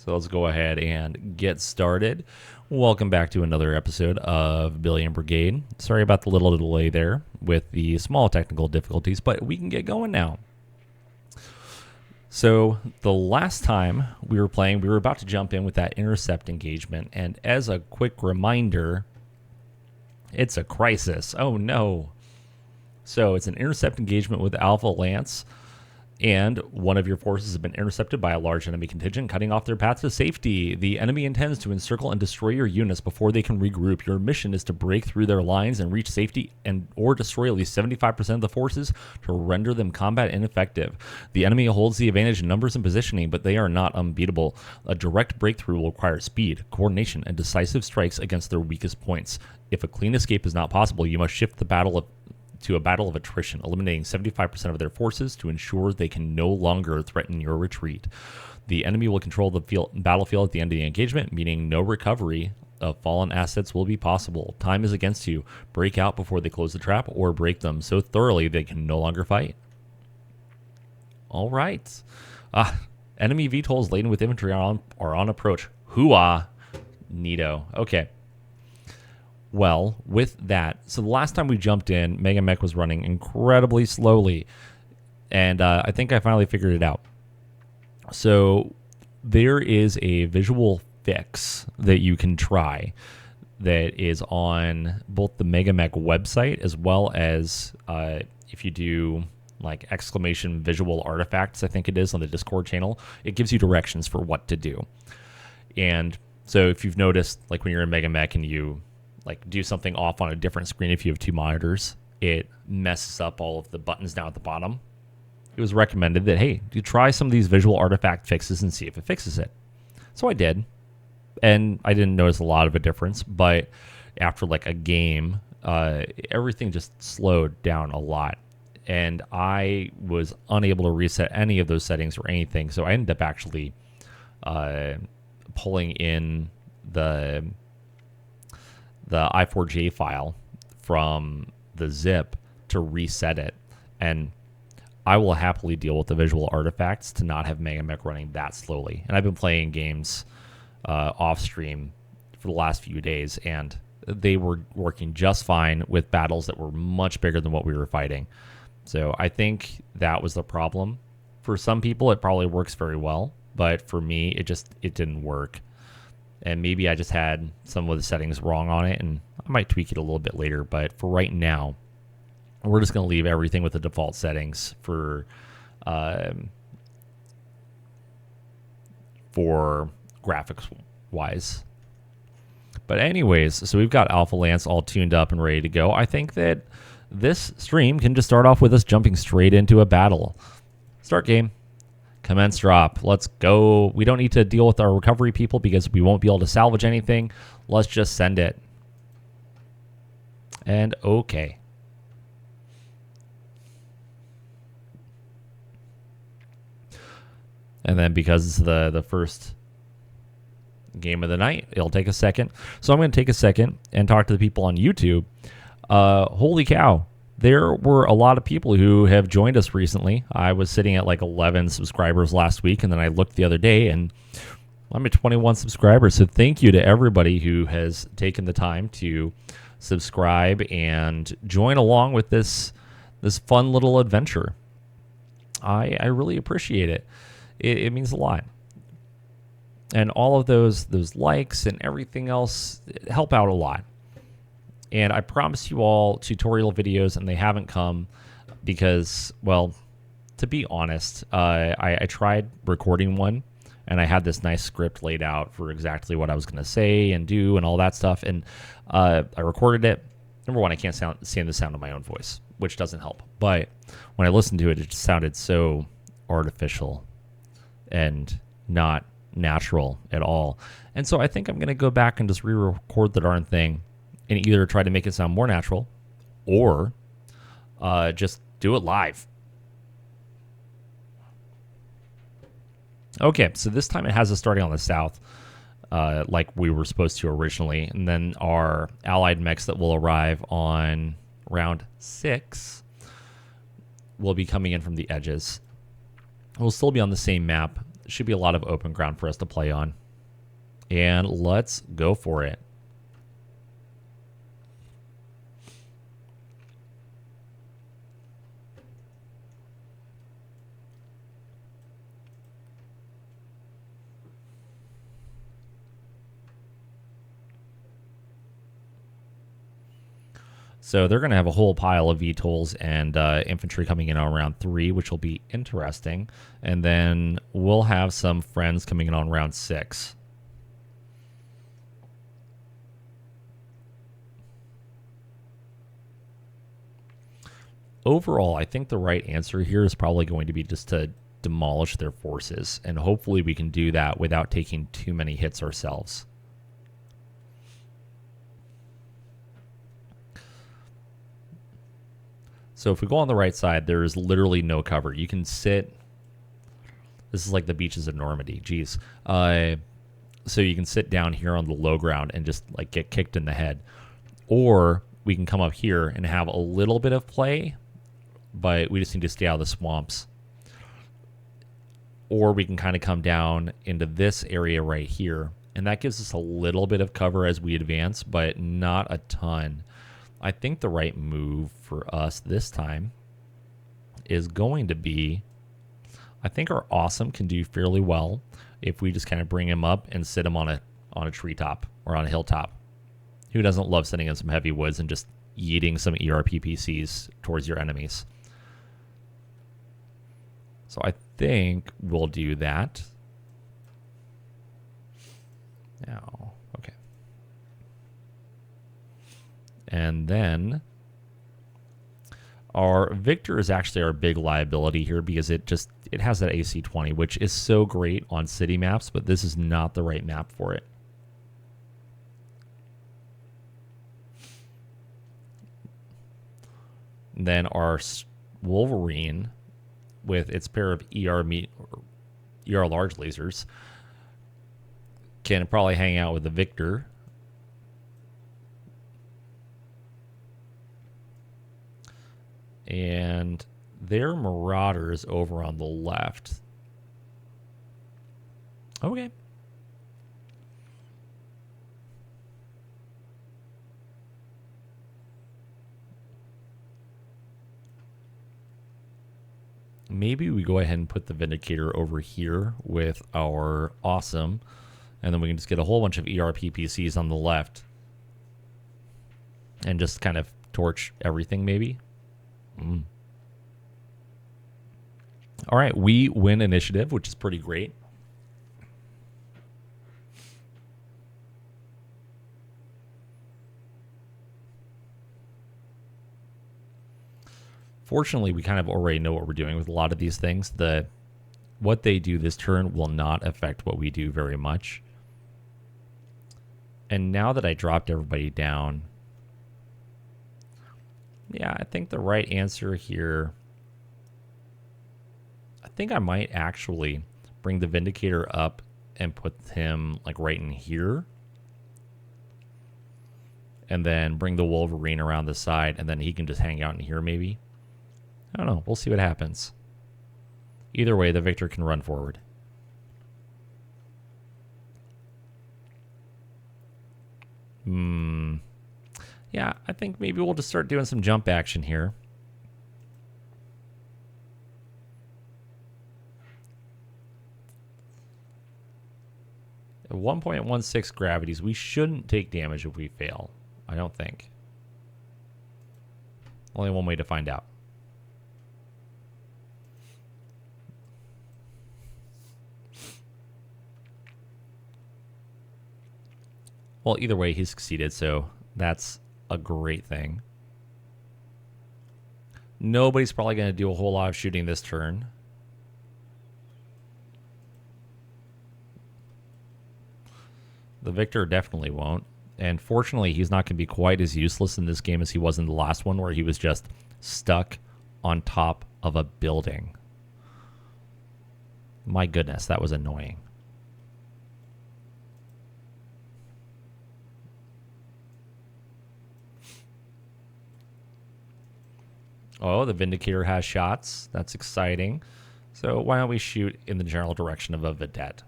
So let's go ahead and get started. Welcome back to another episode of Billy and Brigade. Sorry about the little delay there with the small technical difficulties, but we can get going now. So the last time we were playing, we were about to jump in with that intercept engagement, and as a quick reminder, it's a crisis. Oh no. So it's an intercept engagement with Alpha Lance, and one of your forces has been intercepted by a large enemy contingent, cutting off their path to safety. The enemy intends to encircle and destroy your units before they can regroup. Your mission is to break through their lines and reach safety or destroy at least 75% of the forces to render them combat ineffective. The enemy holds the advantage in numbers and positioning, but they are not unbeatable. A direct breakthrough will require speed, coordination, and decisive strikes against their weakest points. If a clean escape is not possible, you must shift the battle to a battle of attrition, eliminating 75% of their forces to ensure they can no longer threaten your retreat. The enemy will control the battlefield at the end of the engagement, meaning no recovery of fallen assets will be possible. Time is against you. Break out before they close the trap, or break them so thoroughly they can no longer fight. All right. Enemy VTOLs laden with infantry are on approach. Hooah. Neato. Okay. Well, with that, so the last time we jumped in, MegaMek was running incredibly slowly, and I think I finally figured it out. So there is a visual fix that you can try that is on both the MegaMek website as well as if you do like exclamation visual artifacts, I think it is, on the Discord channel, it gives you directions for what to do. And so if you've noticed, like when you're in MegaMek and you like do something off on a different screen, if you have two monitors, it messes up all of the buttons down at the bottom. It was recommended that, hey, you try some of these visual artifact fixes and see if it fixes it. So I did, and I didn't notice a lot of a difference, but after like a game, everything just slowed down a lot, and I was unable to reset any of those settings or anything, so I ended up actually pulling in the i4j file from the zip to reset it, and I will happily deal with the visual artifacts to not have MegaMek running that slowly. And I've been playing games off stream for the last few days, and they were working just fine with battles that were much bigger than what we were fighting. So I think that was the problem. For some people, it probably works very well, but for me, it didn't work. And maybe I just had some of the settings wrong on it, and I might tweak it a little bit later. But for right now, we're just going to leave everything with the default settings for graphics-wise. But anyways, so we've got Alpha Lance all tuned up and ready to go. I think that this stream can just start off with us jumping straight into a battle. Start game. Commence drop. Let's go. We don't need to deal with our recovery people because we won't be able to salvage anything. Let's just send it. And okay. And then because it's the first game of the night, it'll take a second. So I'm going to take a second and talk to the people on YouTube. Holy cow. There were a lot of people who have joined us recently. I was sitting at like 11 subscribers last week, and then I looked the other day, and I'm at 21 subscribers. So thank you to everybody who has taken the time to subscribe and join along with this fun little adventure. I really appreciate it. It means a lot. And all of those likes and everything else help out a lot. And I promised you all tutorial videos, and they haven't come because, well, to be honest, I tried recording one, and I had this nice script laid out for exactly what I was going to say and do and all that stuff. And I recorded it. Number one, I can't stand the sound of my own voice, which doesn't help. But when I listened to it, it just sounded so artificial and not natural at all. And so I think I'm going to go back and just re-record the darn thing and either try to make it sound more natural or just do it live. Okay, so this time it has us starting on the south like we were supposed to originally. And then our allied mechs that will arrive on round 6 will be coming in from the edges. We'll still be on the same map should be a lot of open ground for us to play on. And let's go for it. So they're going to have a whole pile of VTOLs and infantry coming in on round 3, which will be interesting. And then we'll have some friends coming in on round 6. Overall, I think the right answer here is probably going to be just to demolish their forces. And hopefully we can do that without taking too many hits ourselves. So if we go on the right side, there is literally no cover. You can sit. This is like the beaches of Normandy. Geez. So you can sit down here on the low ground and just like get kicked in the head. Or we can come up here and have a little bit of play, but we just need to stay out of the swamps. Or we can kind of come down into this area right here. And that gives us a little bit of cover as we advance, but not a ton. I think the right move for us this time is going to be, I think our awesome can do fairly well if we just kind of bring him up and sit him on a treetop or on a hilltop. Who doesn't love sitting in some heavy woods and just yeeting some ERPPCs towards your enemies? So I think we'll do that. Now, okay. And then our Victor is actually our big liability here because it has that AC-20, which is so great on city maps, but this is not the right map for it. And then our Wolverine with its pair of ER large lasers can probably hang out with the Victor. And their Marauders over on the left. Okay. Maybe we go ahead and put the Vindicator over here with our Awesome, and then we can just get a whole bunch of ERPPCs on the left and just kind of torch everything maybe. All right, we win initiative, which is pretty great. Fortunately, we kind of already know what we're doing with a lot of these things. What they do this turn will not affect what we do very much. And now that I dropped everybody down, yeah, I think the right answer here, I think I might actually bring the Vindicator up and put him like right in here. And then bring the Wolverine around the side, and then he can just hang out in here maybe. I don't know. We'll see what happens. Either way, the Victor can run forward. Yeah, I think maybe we'll just start doing some jump action here. At 1.16 gravities, we shouldn't take damage if we fail. I don't think. Only one way to find out. Well, either way, he succeeded, so that's a great thing. Nobody's probably going to do a whole lot of shooting this turn. The Victor definitely won't. And fortunately, he's not going to be quite as useless in this game as he was in the last one, where he was just stuck on top of a building. My goodness, that was annoying. Oh, the Vindicator has shots. That's exciting. So why don't we shoot in the general direction of a vedette?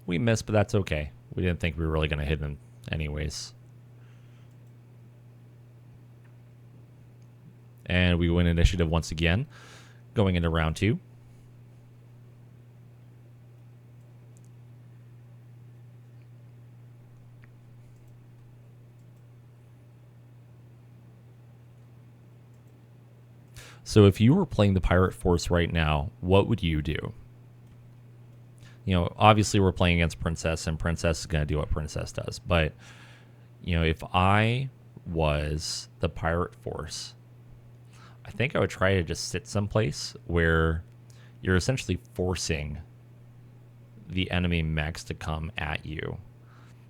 We missed, but that's okay. We didn't think we were really going to hit him anyways. And we win initiative once again, going into round 2. So if you were playing the pirate force right now, what would you do? You know, obviously we're playing against Princess, and Princess is going to do what Princess does. But, you know, if I was the pirate force, I think I would try to just sit someplace where you're essentially forcing the enemy mechs to come at you.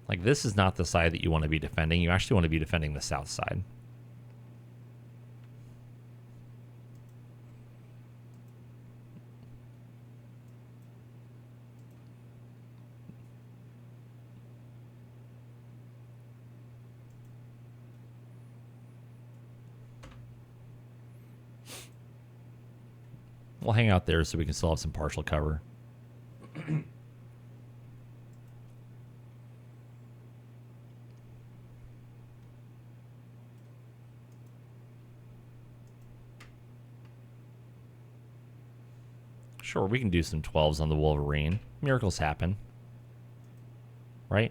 Like, this is not the side that you want to be defending. You actually want to be defending the south side. We'll hang out there so we can still have some partial cover. Sure, we can do some 12s on the Wolverine. Miracles happen. Right?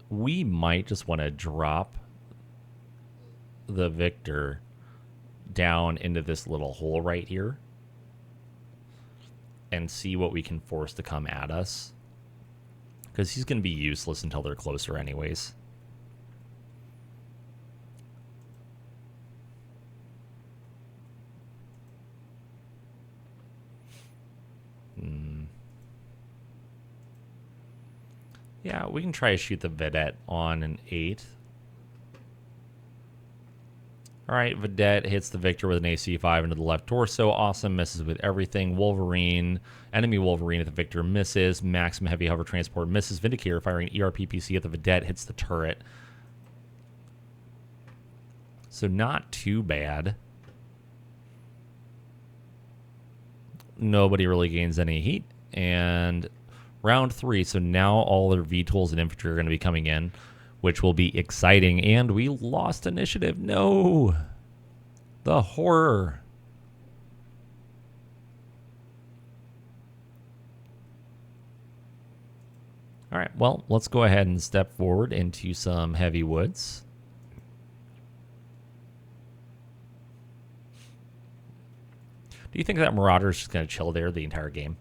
We might just want to drop the Victor down into this little hole right here and see what we can force to come at us, because he's going to be useless until they're closer anyways. Yeah, we can try to shoot the Vedette on an 8. Alright, Vedette hits the Victor with an AC5 into the left torso. Awesome, misses with everything. Wolverine, enemy Wolverine at the Victor misses. Maximum Heavy Hover Transport misses. Vindicator firing ERPPC at the Vedette hits the turret. So not too bad. Nobody really gains any heat. And round 3, so now all their V-tools and infantry are going to be coming in, which will be exciting. And we lost initiative. No! The horror. All right, well, let's go ahead and step forward into some heavy woods. Do you think that Marauder is just going to chill there the entire game?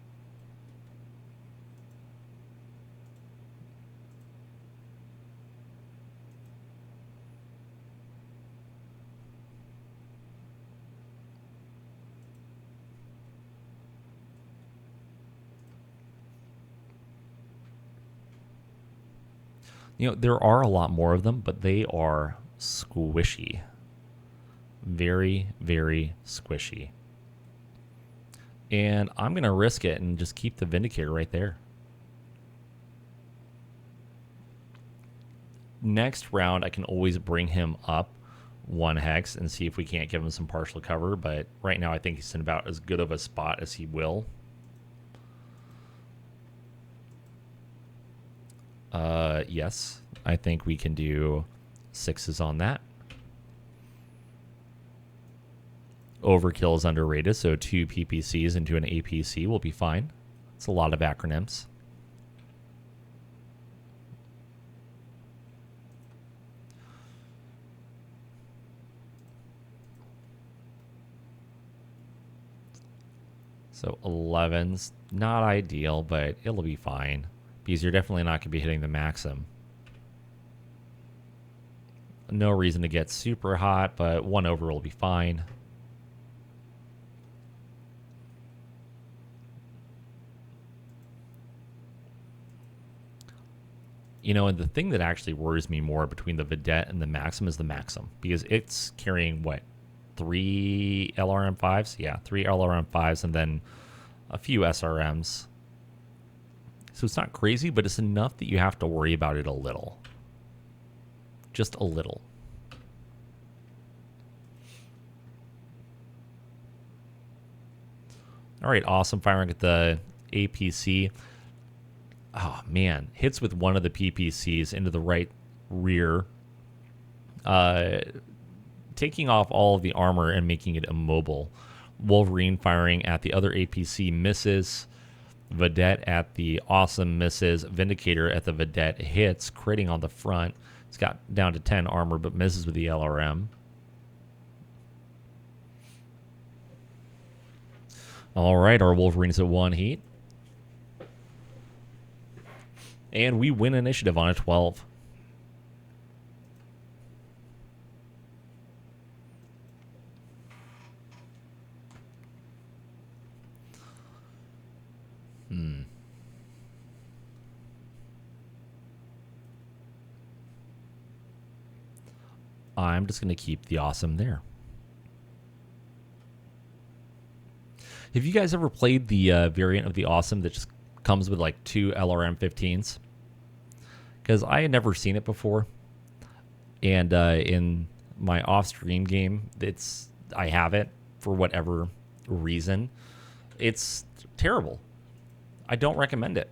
You know, there are a lot more of them, but they are squishy. Very, very squishy. And I'm going to risk it and just keep the Vindicator right there. Next round, I can always bring him up 1 hex and see if we can't give him some partial cover. But right now, I think he's in about as good of a spot as he will. Yes, I think we can do 6s on that. Overkill is underrated, so 2 PPCs into an APC will be fine. It's a lot of acronyms. So 11's not ideal, but it'll be fine, because you're definitely not going to be hitting the maxim. No reason to get super hot, but 1 over will be fine. You know, and the thing that actually worries me more between the Vedette and the Maxim is the Maxim, because it's carrying, what, 3 LRM5s? Yeah, 3 LRM5s, and then a few SRMs. So it's not crazy, but it's enough that you have to worry about it a little. Just a little. All right, awesome. Firing at the APC. Oh, man. Hits with one of the PPCs into the right rear. Taking off all of the armor and making it immobile. Wolverine firing at the other APC misses. Vedette at the awesome misses. Vindicator at the Vedette hits, critting on the front. It's got down to 10 armor, but misses with the LRM. All right, our Wolverine's at 1 heat. And we win initiative on a 12. I'm just going to keep the awesome there. Have you guys ever played the variant of the awesome that just comes with like 2 LRM 15s? Because I had never seen it before. And in my off-stream game, I have it for whatever reason. It's terrible. I don't recommend it.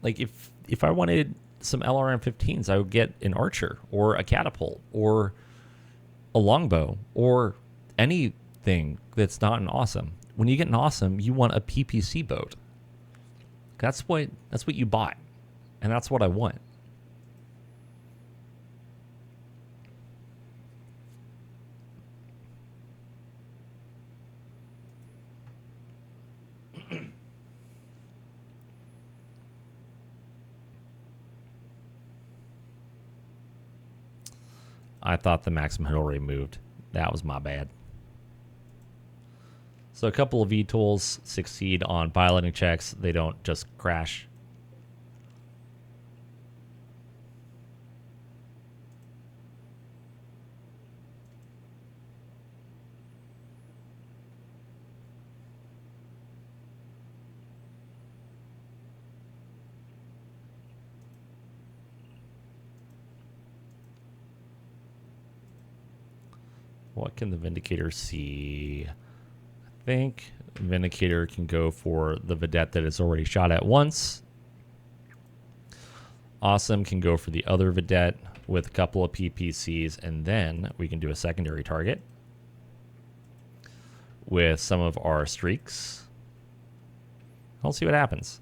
Like if I wanted some LRM 15s, I would get an archer or a catapult or a longbow or anything that's not an awesome. When you get an awesome, you want a PPC boat. That's what you bought, and that's what I want. I thought the maximum had already moved. That was my bad. So a couple of VTOLs succeed on piloting checks. They don't just crash. What can the Vindicator see? I think Vindicator can go for the Vedette that is already shot at once. Awesome can go for the other Vedette with a couple of PPCs, and then we can do a secondary target with some of our streaks. I'll see what happens.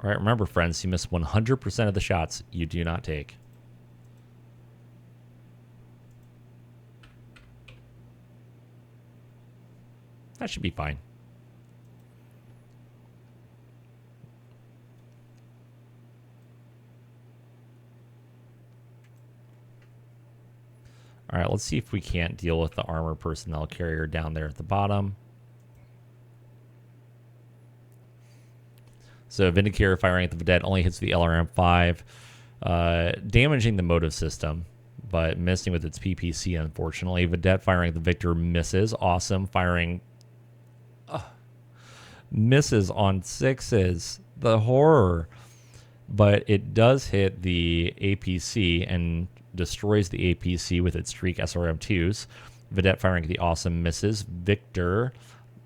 All right, remember, friends, you miss 100% of the shots you do not take. That should be fine. All right, let's see if we can't deal with the armor personnel carrier down there at the bottom. So Vindicator firing at the Vedette only hits the LRM-5, damaging the motive system, but missing with its PPC, unfortunately. Vedette firing at the Victor misses. Awesome firing misses on 6s. The horror. But it does hit the APC and destroys the APC with its streak SRM-2s. Vedette firing at the Awesome misses. Victor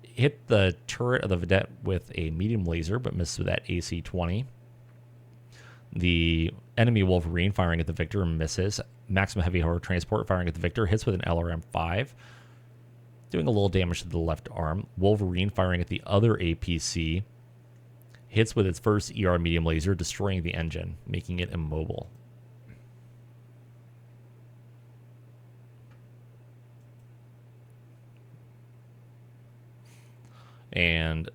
hit the turret of the Vedette with a medium laser, but misses with that AC-20. The enemy Wolverine firing at the Victor misses. Maximum Heavy Horror Transport firing at the Victor hits with an LRM-5, doing a little damage to the left arm. Wolverine firing at the other APC hits with its first ER medium laser, destroying the engine, making it immobile. And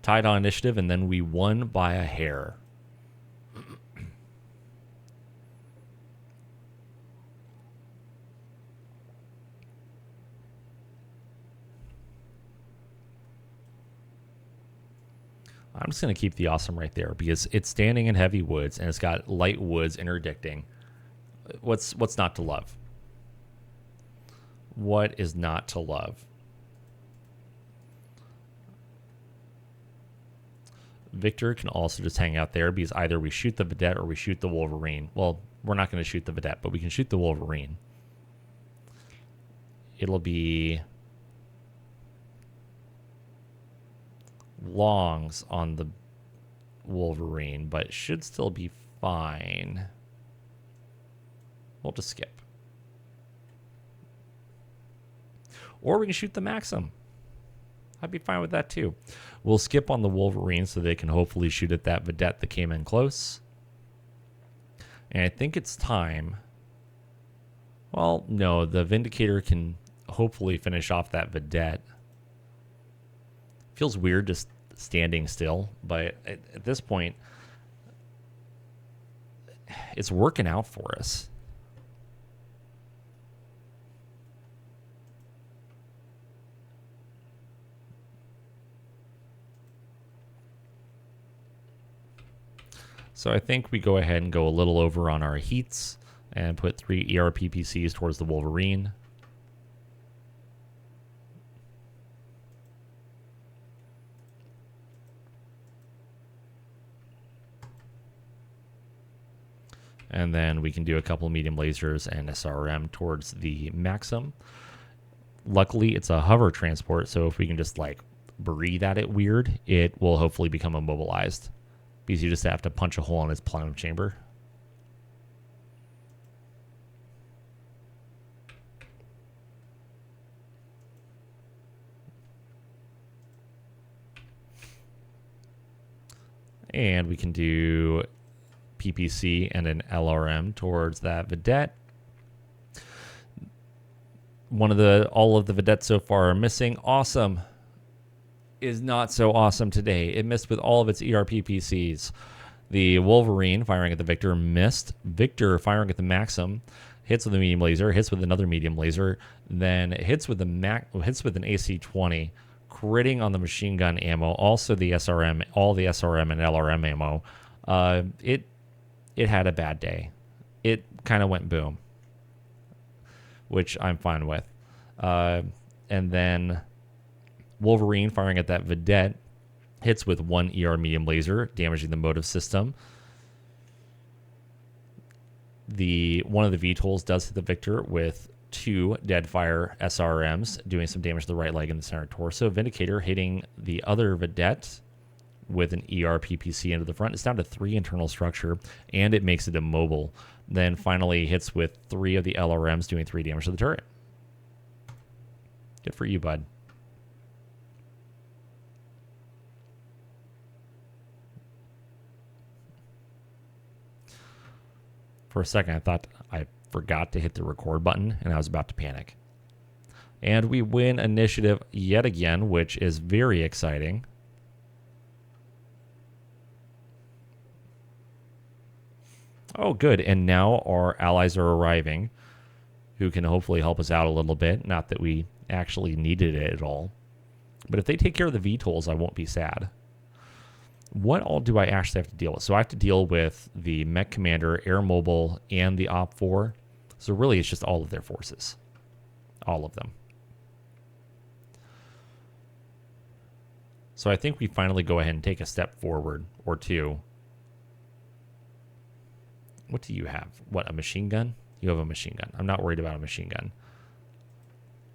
tied on initiative, and then we won by a hair. I'm just going to keep the Awesome right there because it's standing in heavy woods and it's got light woods interdicting. What's not to love? What is not to love? Victor can also just hang out there because either we shoot the Vedette or we shoot the Wolverine. Well, we're not going to shoot the Vedette, but we can shoot the Wolverine. It'll be longs on the Wolverine, but it should still be fine. We'll just skip. Or we can shoot the Maxim. I'd be fine with that too. We'll skip on the Wolverine so they can hopefully shoot at that Vedette that came in close. And I think it's time. Well, no, the Vindicator can hopefully finish off that Vedette. Feels weird just standing still, but at this point, it's working out for us. So I think we go ahead and go a little over on our heats and put 3 ERPPCs towards the Wolverine. And then we can do a couple medium lasers and SRM towards the Maxim. Luckily, it's a hover transport, so if we can just like breathe at it weird, it will hopefully become immobilized. Because you just have to punch a hole in its plenum chamber. And we can do PPC and an LRM towards that Vedette. All of the Vedettes so far are missing. Awesome. Is not so awesome today. It missed with all of its ERPPCs. The Wolverine firing at the Victor missed. Victor firing at the Maxim hits with a medium laser, hits with another medium laser, then hits with an AC-20, critting on the machine gun ammo, also the SRM, all the SRM and LRM ammo. It had a bad day. It kind of went boom, which I'm fine with. And then Wolverine firing at that Vedette hits with 1 ER medium laser, damaging the motive system. One of the VTOLs does hit the Victor with 2 Deadfire SRMs, doing some damage to the right leg and the center torso. Vindicator hitting the other Vedette with an ER PPC into the front. It's down to 3 internal structure, and it makes it immobile. Then finally hits with 3 of the LRMs, doing 3 damage to the turret. Good for you, bud. For a second, I thought I forgot to hit the record button, and I was about to panic. And we win initiative yet again, which is very exciting. Oh, good. And now our allies are arriving, who can hopefully help us out a little bit. Not that we actually needed it at all. But if they take care of the VTOLs, I won't be sad. What all do I actually have to deal with? So I have to deal with the Mech Commander, Air Mobile, and the Op-4. So really, it's just all of their forces. All of them. So I think we finally go ahead and take a step forward, or two. What do you have? What, a machine gun? You have a machine gun. I'm not worried about a machine gun.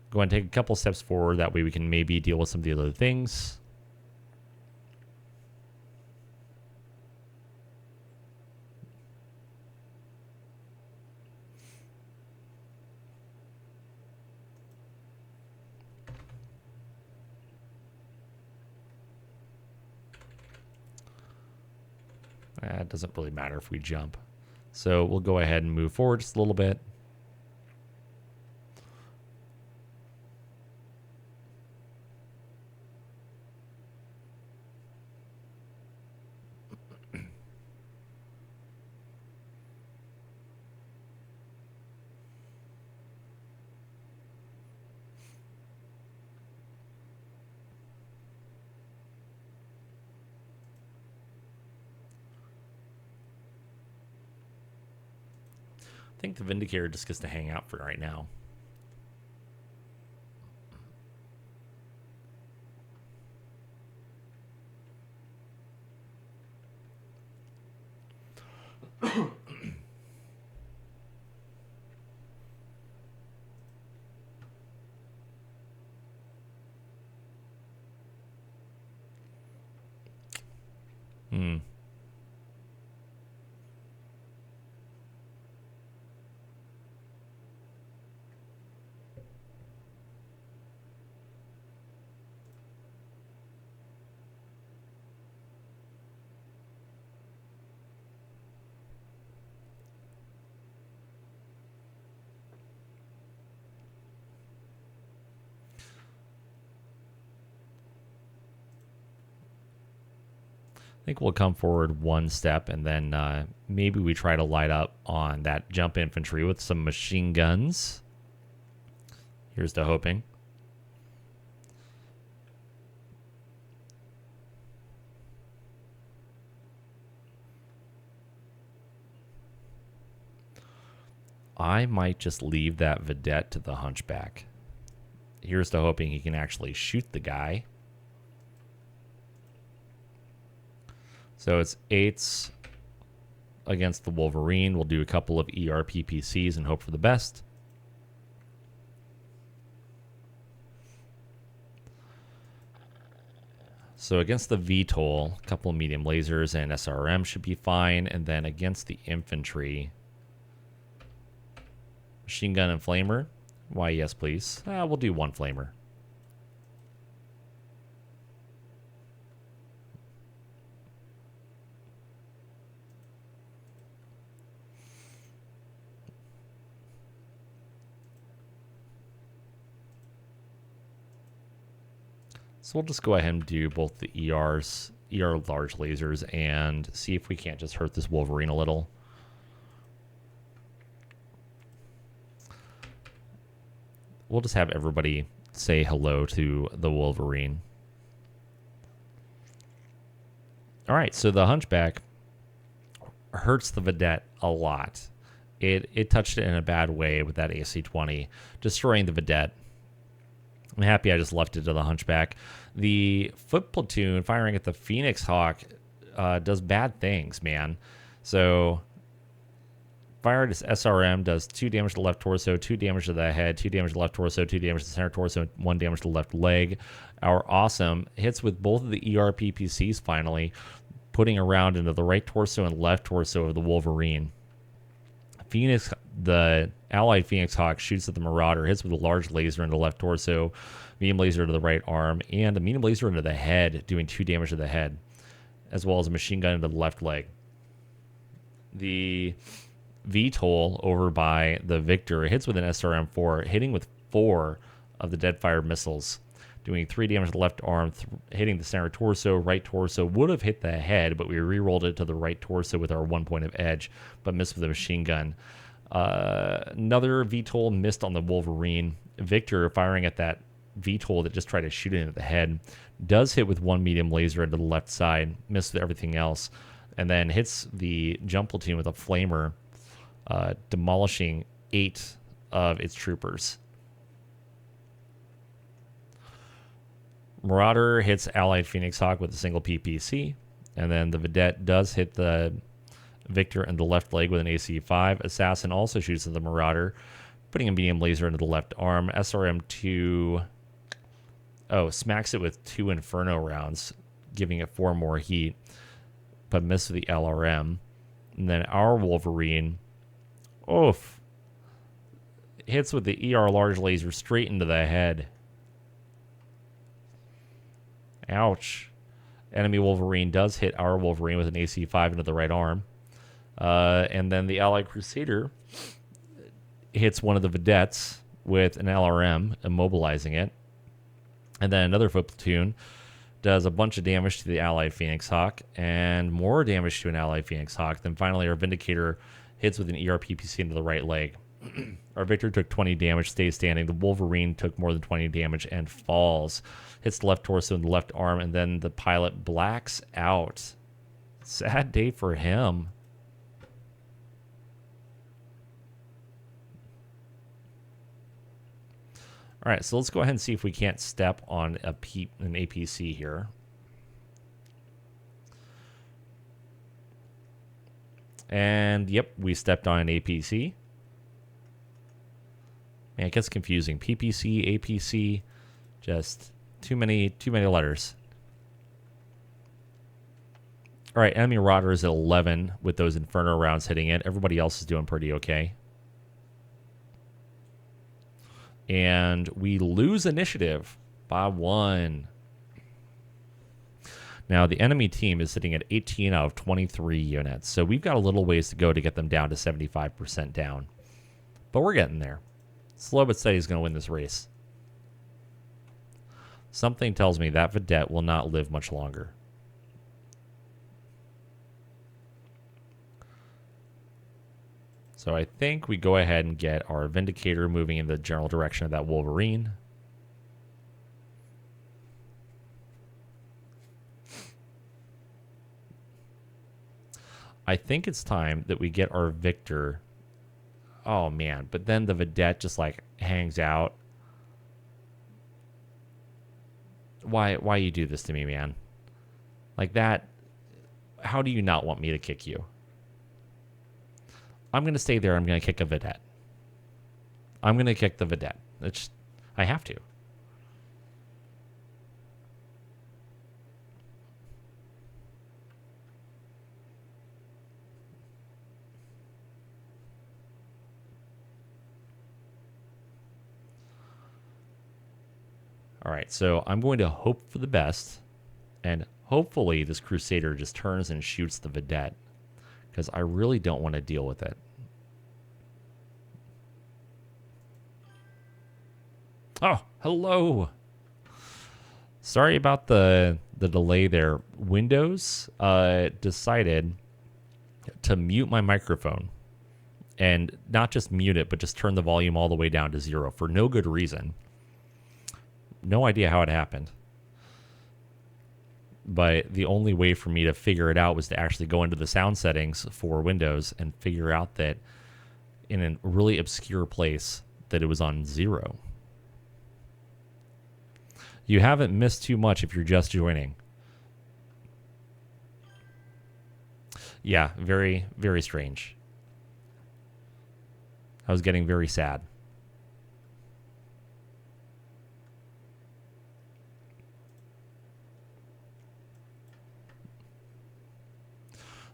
Go ahead and take a couple steps forward. That way we can maybe deal with some of the other things. It doesn't really matter if we jump. So we'll go ahead and move forward just a little bit. think the Vindicator just gets to hang out for right now. I think we'll come forward one step, and then maybe we try to light up on that jump infantry with some machine guns. Here's to hoping. I might just leave that Vedette to the Hunchback. Here's to hoping he can actually shoot the guy. So it's 8s against the Wolverine. We'll do a couple of ERPPCs and hope for the best. So against the VTOL, a couple of medium lasers and SRM should be fine. And then against the infantry, machine gun and flamer. Why, yes, please. We'll do one flamer. So we'll just go ahead and do both the ER large lasers and see if we can't just hurt this Wolverine a little. We'll just have everybody say hello to the Wolverine. All right, so the Hunchback hurts the Vedette a lot. It touched it in a bad way with that AC-20, destroying the Vedette. I'm happy I just left it to the Hunchback. The foot platoon firing at the Phoenix Hawk does bad things, man. So fire at SRM does 2 damage to the left torso, 2 damage to the head, 2 damage to the left torso, 2 damage to the center torso, 1 damage to the left leg. Our awesome hits with both of the ERPPCs finally, putting a round into the right torso and left torso of the Wolverine. The allied Phoenix Hawk shoots at the Marauder, hits with a large laser into the left torso, medium laser to the right arm, and a medium laser into the head, doing 2 damage to the head, as well as a machine gun into the left leg. The VTOL over by the Victor hits with an SRM-4, hitting with 4 of the dead-fired missiles, doing 3 damage to the left arm, hitting the center torso, right torso. Would have hit the head, but we re-rolled it to the right torso with our 1 point of edge, but missed with a machine gun. Another VTOL missed on the Wolverine. Victor, firing at that VTOL that just tried to shoot it into the head, does hit with 1 medium laser into the left side, missed with everything else, and then hits the jump platoon with a flamer, demolishing 8 of its troopers. Marauder hits allied Phoenix Hawk with a single PPC, and then the Vedette does hit the Victor in the left leg with an AC-5. Assassin also shoots at the Marauder, putting a medium laser into the left arm. SRM-2 smacks it with 2 Inferno rounds, giving it 4 more heat, but missed with the LRM. And then our Wolverine, hits with the ER large laser straight into the head. Ouch. Enemy Wolverine does hit our Wolverine with an AC-5 into the right arm. And then the Allied Crusader hits one of the Vedettes with an LRM, immobilizing it. And then another foot platoon does a bunch of damage to the Allied Phoenix Hawk and more damage to an Allied Phoenix Hawk. Then finally our Vindicator hits with an ERPPC into the right leg. Our Victor took 20 damage, stays standing. The Wolverine took more than 20 damage and falls. Hits the left torso and the left arm, and then the pilot blacks out. Sad day for him. All right, so let's go ahead and see if we can't step on an APC here. And yep, we stepped on an APC. Man, it gets confusing. PPC, APC, just too many letters. All right, enemy Marauder is at 11 with those Inferno rounds hitting it. Everybody else is doing pretty okay. And we lose initiative by 1. Now, the enemy team is sitting at 18 out of 23 units. So we've got a little ways to go to get them down to 75% down. But we're getting there. Slow but steady is going to win this race. Something tells me that Vedette will not live much longer. So I think we go ahead and get our Vindicator moving in the general direction of that Wolverine. I think it's time that we get our Victor. Oh, man. But then the Vedette just, like, hangs out. Why you do this to me, man? Like that. How do you not want me to kick you? I'm going to stay there. I'm going to kick a Vedette. I'm going to kick the Vedette. I have to. All right, so I'm going to hope for the best, and hopefully this Crusader just turns and shoots the Vedette, because I really don't want to deal with it. Oh, hello. Sorry about the delay there. Windows decided to mute my microphone, and not just mute it, but just turn the volume all the way down to 0 for no good reason. No idea how it happened. But the only way for me to figure it out was to actually go into the sound settings for Windows and figure out that in a really obscure place that it was on 0. You haven't missed too much if you're just joining. Yeah, very, very strange. I was getting very sad.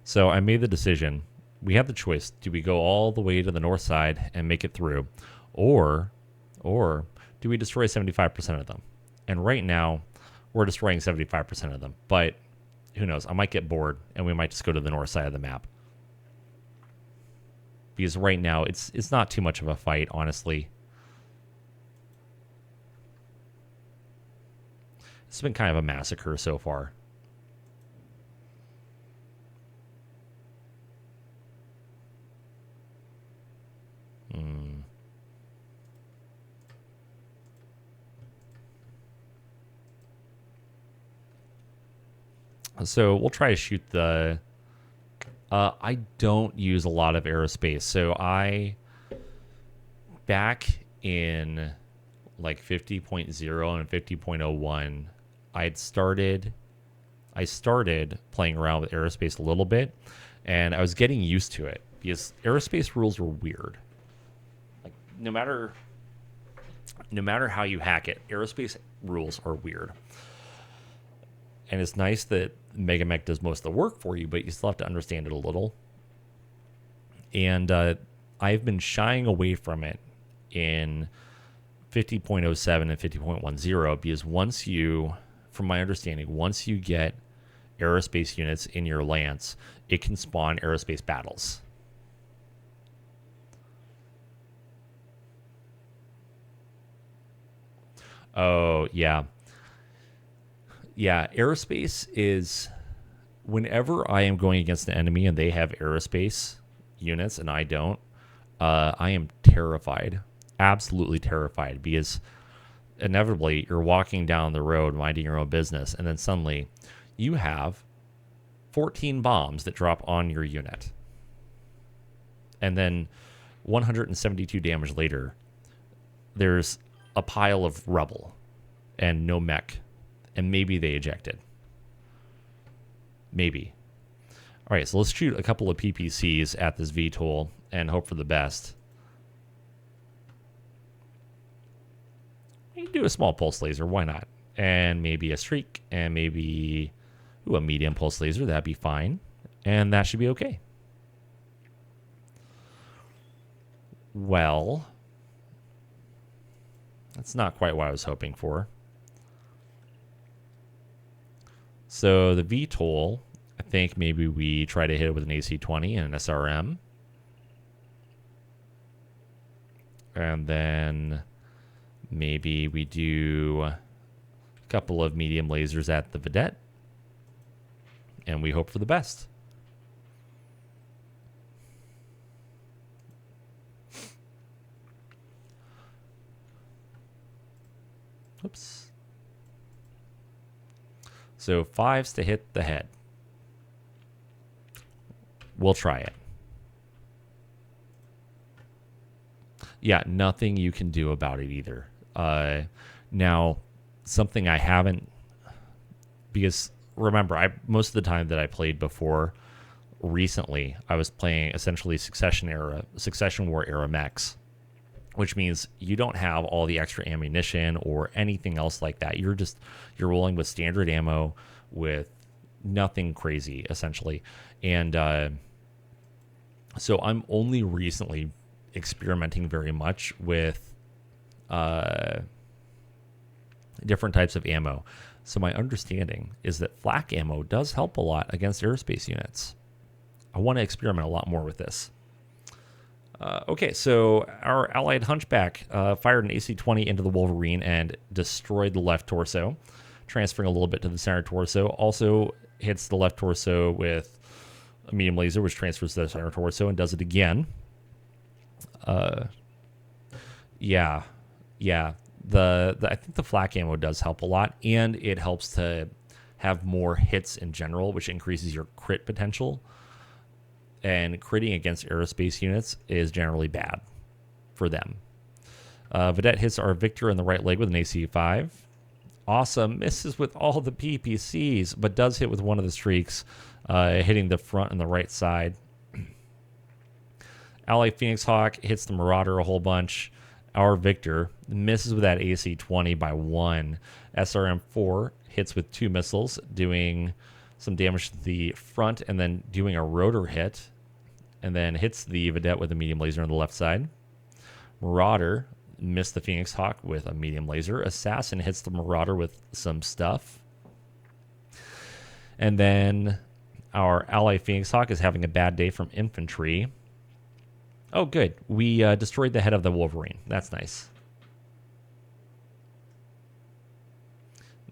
So I made the decision. We have the choice. Do we go all the way to the north side and make it through? Or do we destroy 75% of them? And right now, we're destroying 75% of them. But who knows? I might get bored, and we might just go to the north side of the map. Because right now, it's not too much of a fight, honestly. It's been kind of a massacre so far. So we'll try to shoot the... I don't use a lot of aerospace. So back in like 50.0 and 50.01, I started playing around with aerospace a little bit, and I was getting used to it because aerospace rules were weird. Like no matter how you hack it, aerospace rules are weird. And it's nice that MegaMek does most of the work for you, but you still have to understand it a little. And I've been shying away from it in 50.07 and 50.10 because from my understanding, once you get aerospace units in your lance, it can spawn aerospace battles. Oh, yeah. Yeah, aerospace is... Whenever I am going against an enemy and they have aerospace units and I don't, I am terrified. Absolutely terrified, because inevitably you're walking down the road minding your own business, and then suddenly you have 14 bombs that drop on your unit. And then 172 damage later, there's a pile of rubble and no mech, and maybe they ejected. Maybe. All right, so let's shoot a couple of PPCs at this VTOL and hope for the best. You can do a small pulse laser, why not? And maybe a streak, and maybe a medium pulse laser, that'd be fine. And that should be okay. Well, that's not quite what I was hoping for. So the VTOL, I think maybe we try to hit it with an AC-20 and an SRM. And then maybe we do a couple of medium lasers at the Vedette. And we hope for the best. Oops. So 5s to hit the head. We'll try it. Yeah, nothing you can do about it either. Now, something I haven't, because remember, most of the time that I played before, recently, I was playing essentially Succession War era mechs, which means you don't have all the extra ammunition or anything else like that. You're rolling with standard ammo with nothing crazy, essentially. And so I'm only recently experimenting very much with different types of ammo. So my understanding is that flak ammo does help a lot against aerospace units. I want to experiment a lot more with this. Okay, so our allied Hunchback fired an AC-20 into the Wolverine and destroyed the left torso, transferring a little bit to the center torso. Also hits the left torso with a medium laser, which transfers to the center torso and does it again. Yeah. I think the flak ammo does help a lot, and it helps to have more hits in general, which increases your crit potential. And critting against aerospace units is generally bad for them. Vedette hits our Victor in the right leg with an AC-5. Awesome. Misses with all the PPCs, but does hit with one of the streaks, hitting the front and the right side. Ally Phoenix Hawk hits the Marauder a whole bunch. Our Victor misses with that AC-20 by 1. SRM-4 hits with 2 missiles, doing some damage to the front and then doing a rotor hit, and then hits the Vedette with a medium laser on the left side. Marauder missed the Phoenix Hawk with a medium laser. Assassin hits the Marauder with some stuff. And then our ally Phoenix Hawk is having a bad day from infantry. Oh, good. We destroyed the head of the Wolverine. That's nice.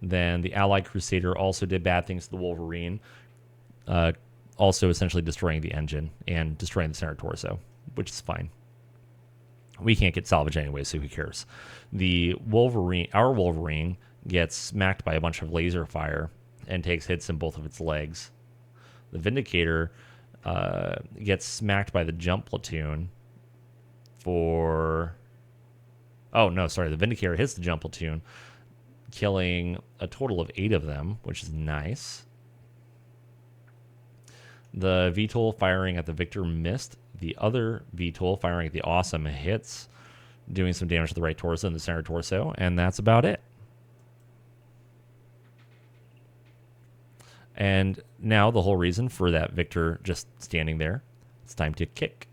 Then the Allied Crusader also did bad things to the Wolverine, also essentially destroying the engine and destroying the center torso, which is fine. We can't get salvage anyway, so who cares? Our Wolverine gets smacked by a bunch of laser fire and takes hits in both of its legs. The Vindicator gets smacked by the jump platoon the Vindicator hits the jump platoon, killing a total of 8 of them, which is nice. The VTOL firing at the Victor missed. The other VTOL firing at the Awesome hits, doing some damage to the right torso and the center torso, and that's about it. And now the whole reason for that Victor just standing there, it's time to kick.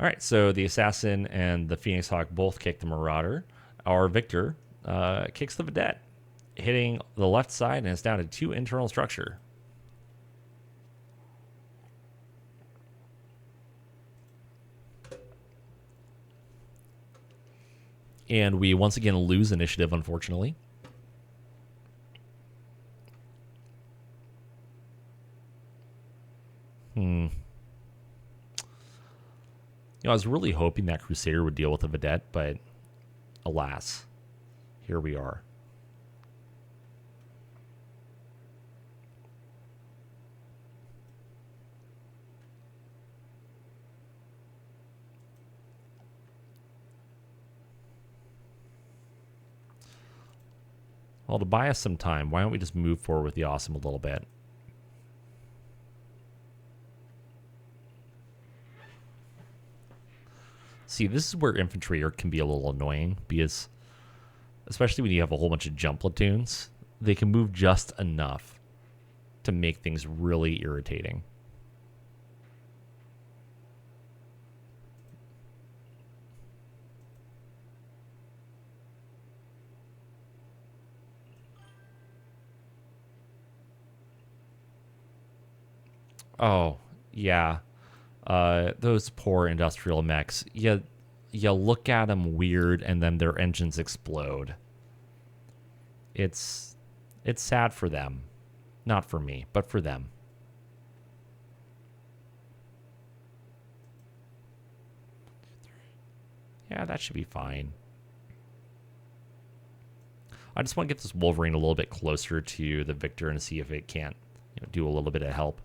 All right, so the Assassin and the Phoenix Hawk both kick the Marauder. Our Victor kicks the Vedette, hitting the left side, and it's down to 2 internal structure. And we once again lose initiative, unfortunately. I was really hoping that Crusader would deal with the Vedette, but alas, here we are. Well, to buy us some time, why don't we just move forward with the awesome a little bit? See, this is where infantry can be a little annoying, because especially when you have a whole bunch of jump platoons, they can move just enough to make things really irritating. Oh, yeah. Those poor industrial mechs. You look at them weird, and then their engines explode. It's sad for them. Not for me, but for them. Yeah, that should be fine. I just want to get this Wolverine a little bit closer to the Victor and see if it can't do a little bit of help.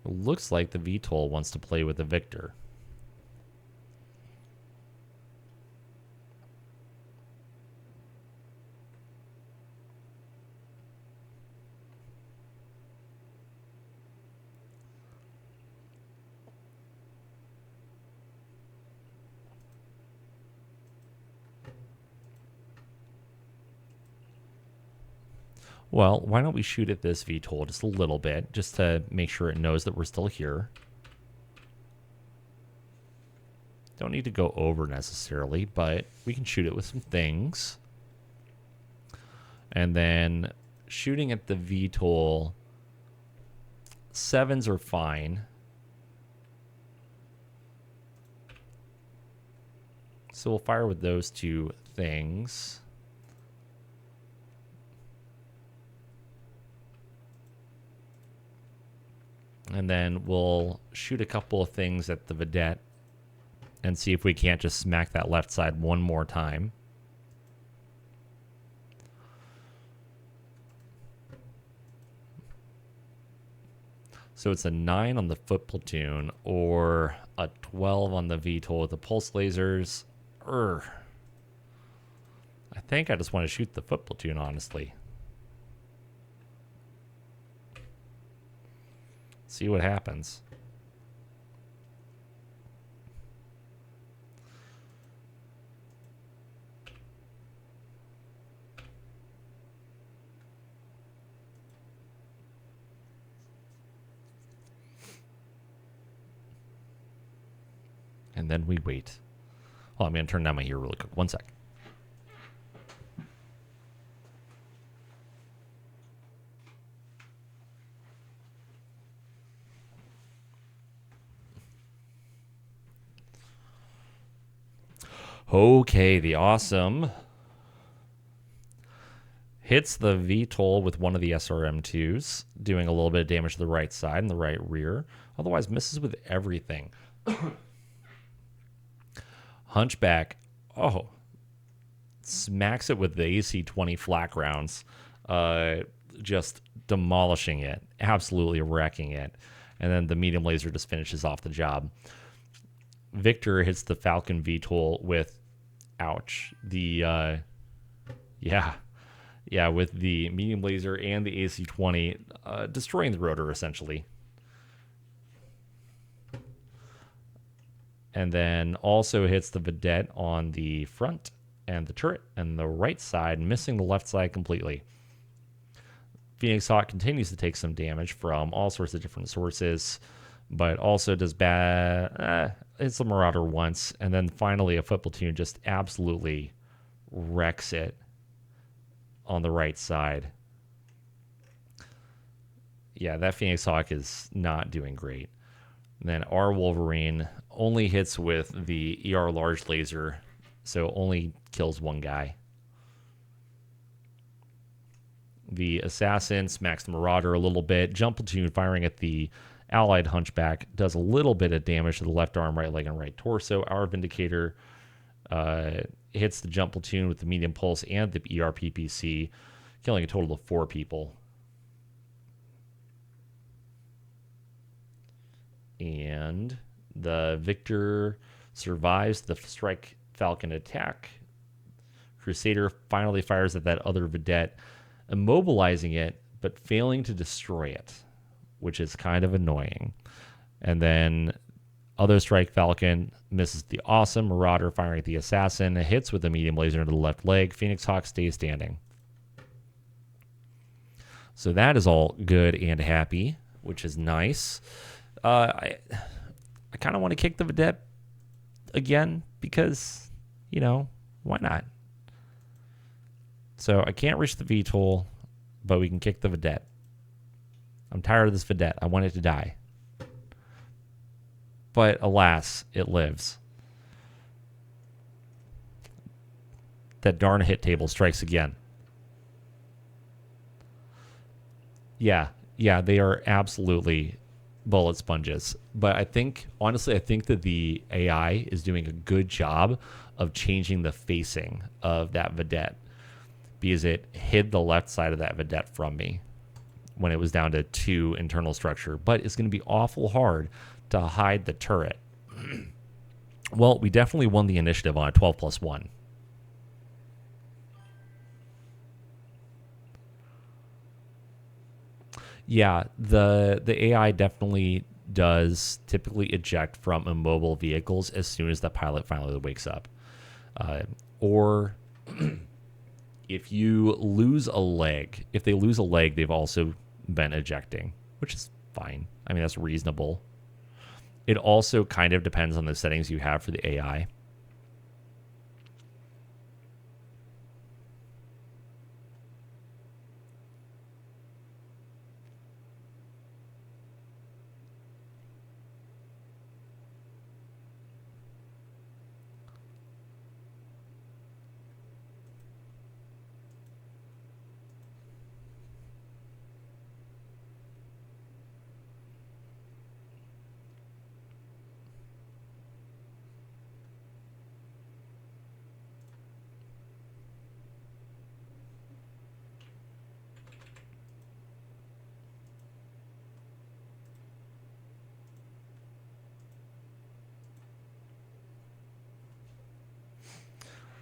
Looks like the VTOL wants to play with the Victor. Well, why don't we shoot at this VTOL just a little bit, just to make sure it knows that we're still here. Don't need to go over necessarily, but we can shoot it with some things. And then shooting at the VTOL, 7s are fine. So we'll fire with those two things. And then we'll shoot a couple of things at the Vedette and see if we can't just smack that left side one more time. So it's a 9 on the foot platoon or a 12 on the VTOL with the pulse lasers. I think I just want to shoot the foot platoon, honestly. See what happens. And then we wait. Oh, I'm going to turn down my heat really quick. 1 sec. Okay, the awesome hits the VTOL with one of the SRM2s, doing a little bit of damage to the right side and the right rear. Otherwise, misses with everything. Hunchback, smacks it with the AC-20 flak rounds, just demolishing it, absolutely wrecking it. And then the medium laser just finishes off the job. Victor hits the Falcon VTOL with, with the medium laser and the AC-20, destroying the rotor essentially. And then also hits the Vedette on the front and the turret and the right side, missing the left side completely. Phoenix Hawk continues to take some damage from all sorts of different sources, but also does bad. It's a Marauder once, and then finally a foot platoon just absolutely wrecks it on the right side. Yeah, that Phoenix Hawk is not doing great. And then our Wolverine only hits with the ER large laser, so only kills one guy. The assassin smacks the marauder a little bit. Jump platoon firing at the allied hunchback does a little bit of damage to the left arm, right leg, and right torso. Our vindicator hits the jump platoon with the medium pulse and the ERPPC, killing a total of 4 people. And the victor survives the Strike Falcon attack. Crusader finally fires at that other vedette, immobilizing it, but failing to destroy it, which is kind of annoying. And then other Strike Falcon misses the awesome Marauder firing at the assassin. It hits with a medium laser into the left leg. Phoenix Hawk stays standing. So that is all good and happy, which is nice. I kind of want to kick the vedette again because, you know, why not? So I can't reach the VTOL, but we can kick the vedette. I'm tired of this vedette. I want it to die. But alas, it lives. That darn hit table strikes again. Yeah, they are absolutely bullet sponges. But honestly, I think that the AI is doing a good job of changing the facing of that vedette, because it hid the left side of that vedette from me when it was down to 2 internal structure. But it's going to be awful hard to hide the turret. Well, we definitely won the initiative on a 12+1. Yeah, the AI definitely does typically eject from immobile vehicles as soon as the pilot finally wakes up. Or if you lose a leg, if they lose a leg, they've also been ejecting, which is fine. I mean, that's reasonable. It also kind of depends on the settings you have for the AI.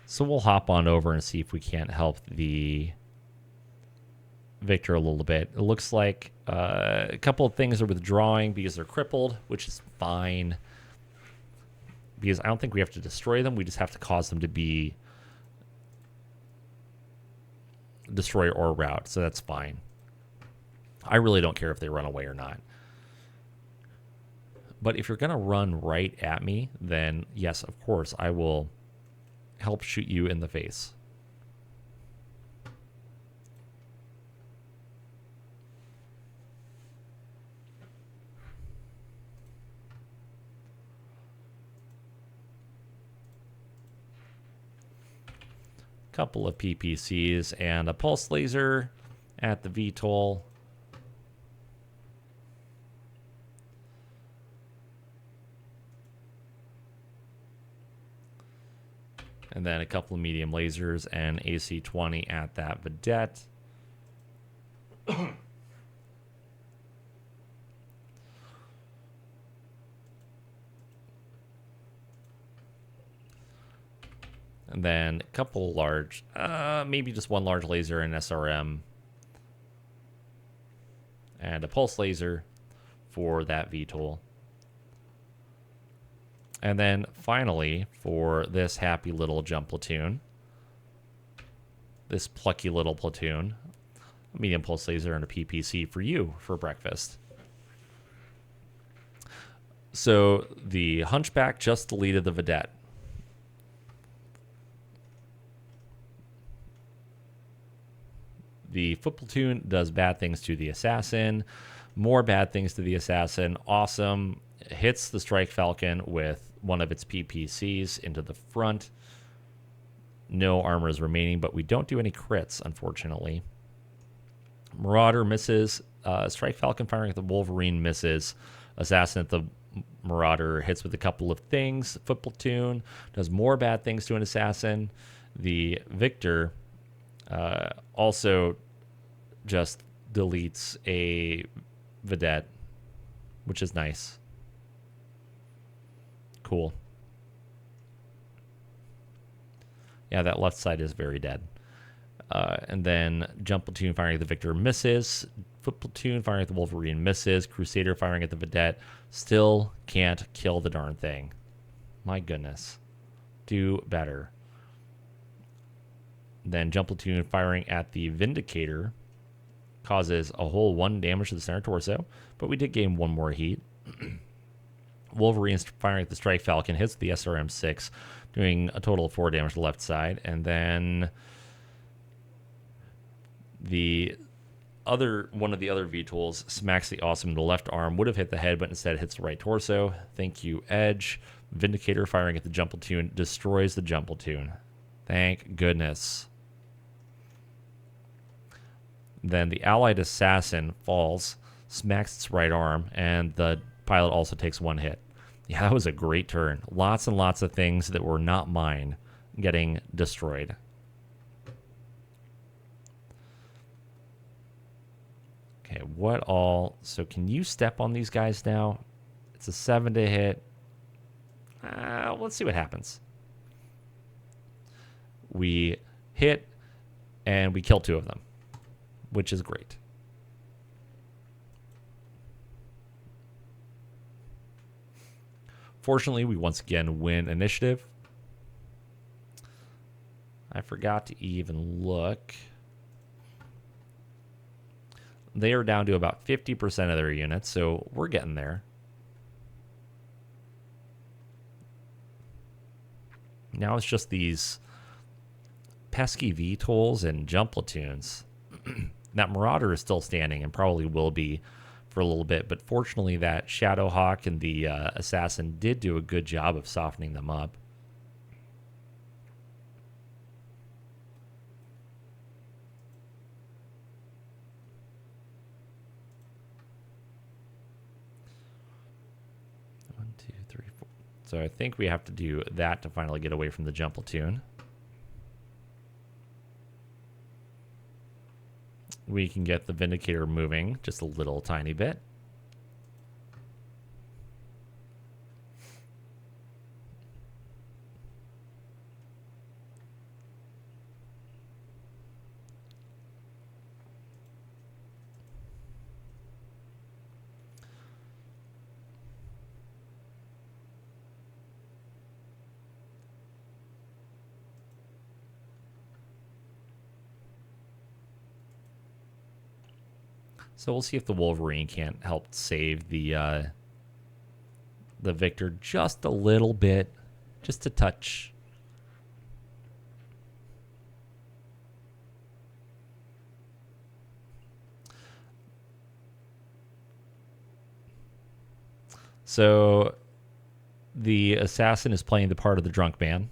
So we'll hop on over and see if we can't help the victor a little bit. It looks like a couple of things are withdrawing because they're crippled, which is fine. Because I don't think we have to destroy them. We just have to cause them to be destroy or rout. So that's fine. I really don't care if they run away or not. But if you're going to run right at me, then yes, of course, I will help shoot you in the face. Couple of PPCs and a pulse laser at the VTOL. And then a couple of medium lasers and AC-20 at that vedette. And then a couple large, maybe just one large laser and SRM. And a pulse laser for that VTOL. And then finally, for this happy little jump platoon, this plucky little platoon, a medium pulse laser and a PPC for you for breakfast. So the hunchback just deleted the vedette. The foot platoon does bad things to the assassin, more bad things to the assassin. Awesome. Hits the Strike Falcon with one of its PPCs into the front. No armor is remaining, but we don't do any crits, unfortunately. Marauder misses. Strike Falcon firing at the Wolverine misses. Assassin at the Marauder hits with a couple of things. Foot Platoon does more bad things to an Assassin. The Victor also just deletes a Vedette, which is nice. Cool. Yeah, that left side is very dead. And then Jump Platoon firing at the Victor misses. Foot Platoon firing at the Wolverine misses. Crusader firing at the Vedette still can't kill the darn thing. My goodness. Do better. Then Jump Platoon firing at the Vindicator causes a whole 1 damage to the center torso, but we did gain 1 more heat. Wolverine's firing at the Strike Falcon hits the SRM-6, doing a total of 4 damage to the left side, and then one of the other VTOLs smacks the Awesome in the left arm, would have hit the head, but instead hits the right torso. Thank you, Edge. Vindicator firing at the Jump Platoon destroys the Jump Platoon. Thank goodness. Then the Allied Assassin falls, smacks its right arm, and the pilot also takes 1 hit. Yeah, that was a great turn. Lots and lots of things that were not mine getting destroyed. Okay, what all? So can you step on these guys now? It's a 7 to hit. Let's see what happens. We hit, and we kill 2 of them, which is great. Fortunately, we once again win initiative. I forgot to even look. They are down to about 50% of their units, so we're getting there. Now it's just these pesky VTOLs and Jump Platoons. That Marauder is still standing and probably will be for a little bit, but fortunately that Shadowhawk and the Assassin did do a good job of softening them up. So I think we have to do that to finally get away from the Jump Platoon. We can get the Vindicator moving just a little tiny bit. So we'll see if the Wolverine can't help save the Victor just a little bit, just a touch. So the Assassin is playing the part of the drunk man.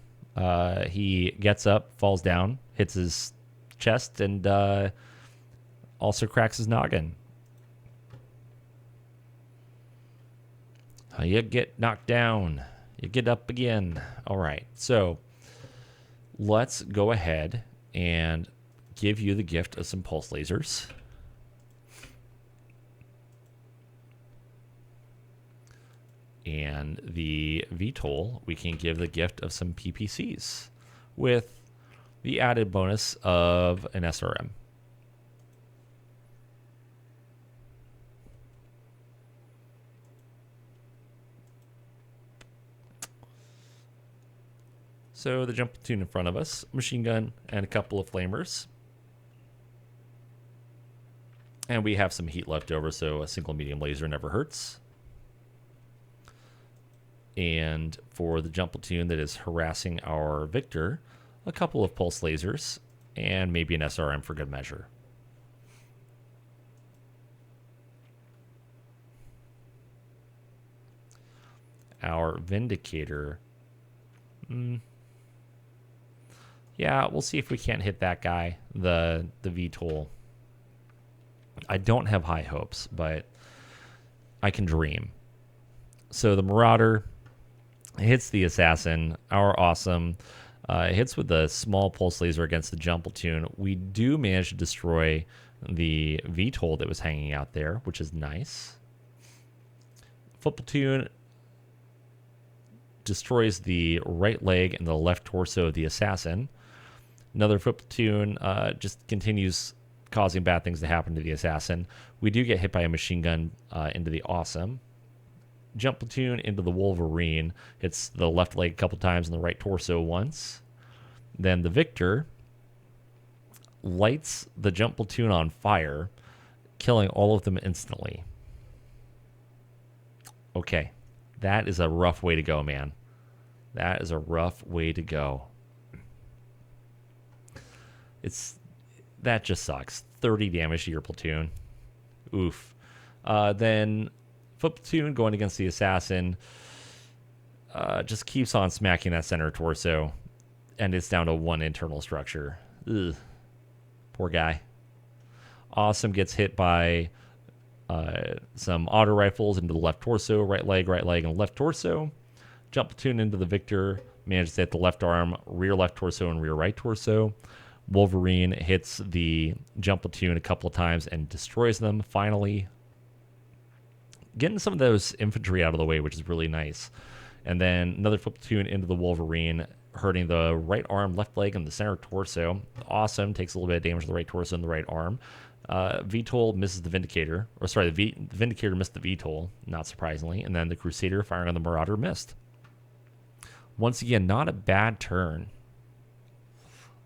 He gets up, falls down, hits his chest, and also cracks his noggin. You get knocked down. You get up again. All right. So let's go ahead and give you the gift of some pulse lasers. And the VTOL, we can give the gift of some PPCs with the added bonus of an SRM. So the Jump Platoon in front of us, machine gun, and a couple of flamers. And we have some heat left over, so a single medium laser never hurts. And for the Jump Platoon that is harassing our Victor, a couple of pulse lasers, and maybe an SRM for good measure. Our Vindicator... Yeah, we'll see if we can't hit that guy, the VTOL. I don't have high hopes, but I can dream. So the Marauder hits the Assassin, our awesome. Hits with the small pulse laser against the jump platoon. We do manage to destroy the VTOL that was hanging out there, which is nice. Foot platoon destroys the right leg and the left torso of the Assassin. Another foot platoon just continues causing bad things to happen to the Assassin. We do get hit by a machine gun into the awesome. Jump platoon into the Wolverine. Hits the left leg a couple times and the right torso once. Then the Victor lights the jump platoon on fire, killing all of them instantly. Okay, that is a rough way to go, man. That is a rough way to go. That just sucks. 30 damage to your platoon. Oof. Then foot platoon going against the Assassin just keeps on smacking that center torso, and it's down to one internal structure. Ugh. Poor guy. Awesome gets hit by some auto rifles into the left torso, right leg, and left torso. Jump platoon into the Victor, manages to hit the left arm, rear left torso, and rear right torso. Wolverine hits the jump platoon a couple of times and destroys them, finally. Getting some of those infantry out of the way, which is really nice. And then another foot platoon into the Wolverine, hurting the right arm, left leg, and the center torso. Awesome. Takes a little bit of damage to the right torso and the right arm. VTOL misses the Vindicator. Or sorry, the Vindicator missed the VTOL, not surprisingly. And then the Crusader firing on the Marauder missed. Once again, not a bad turn.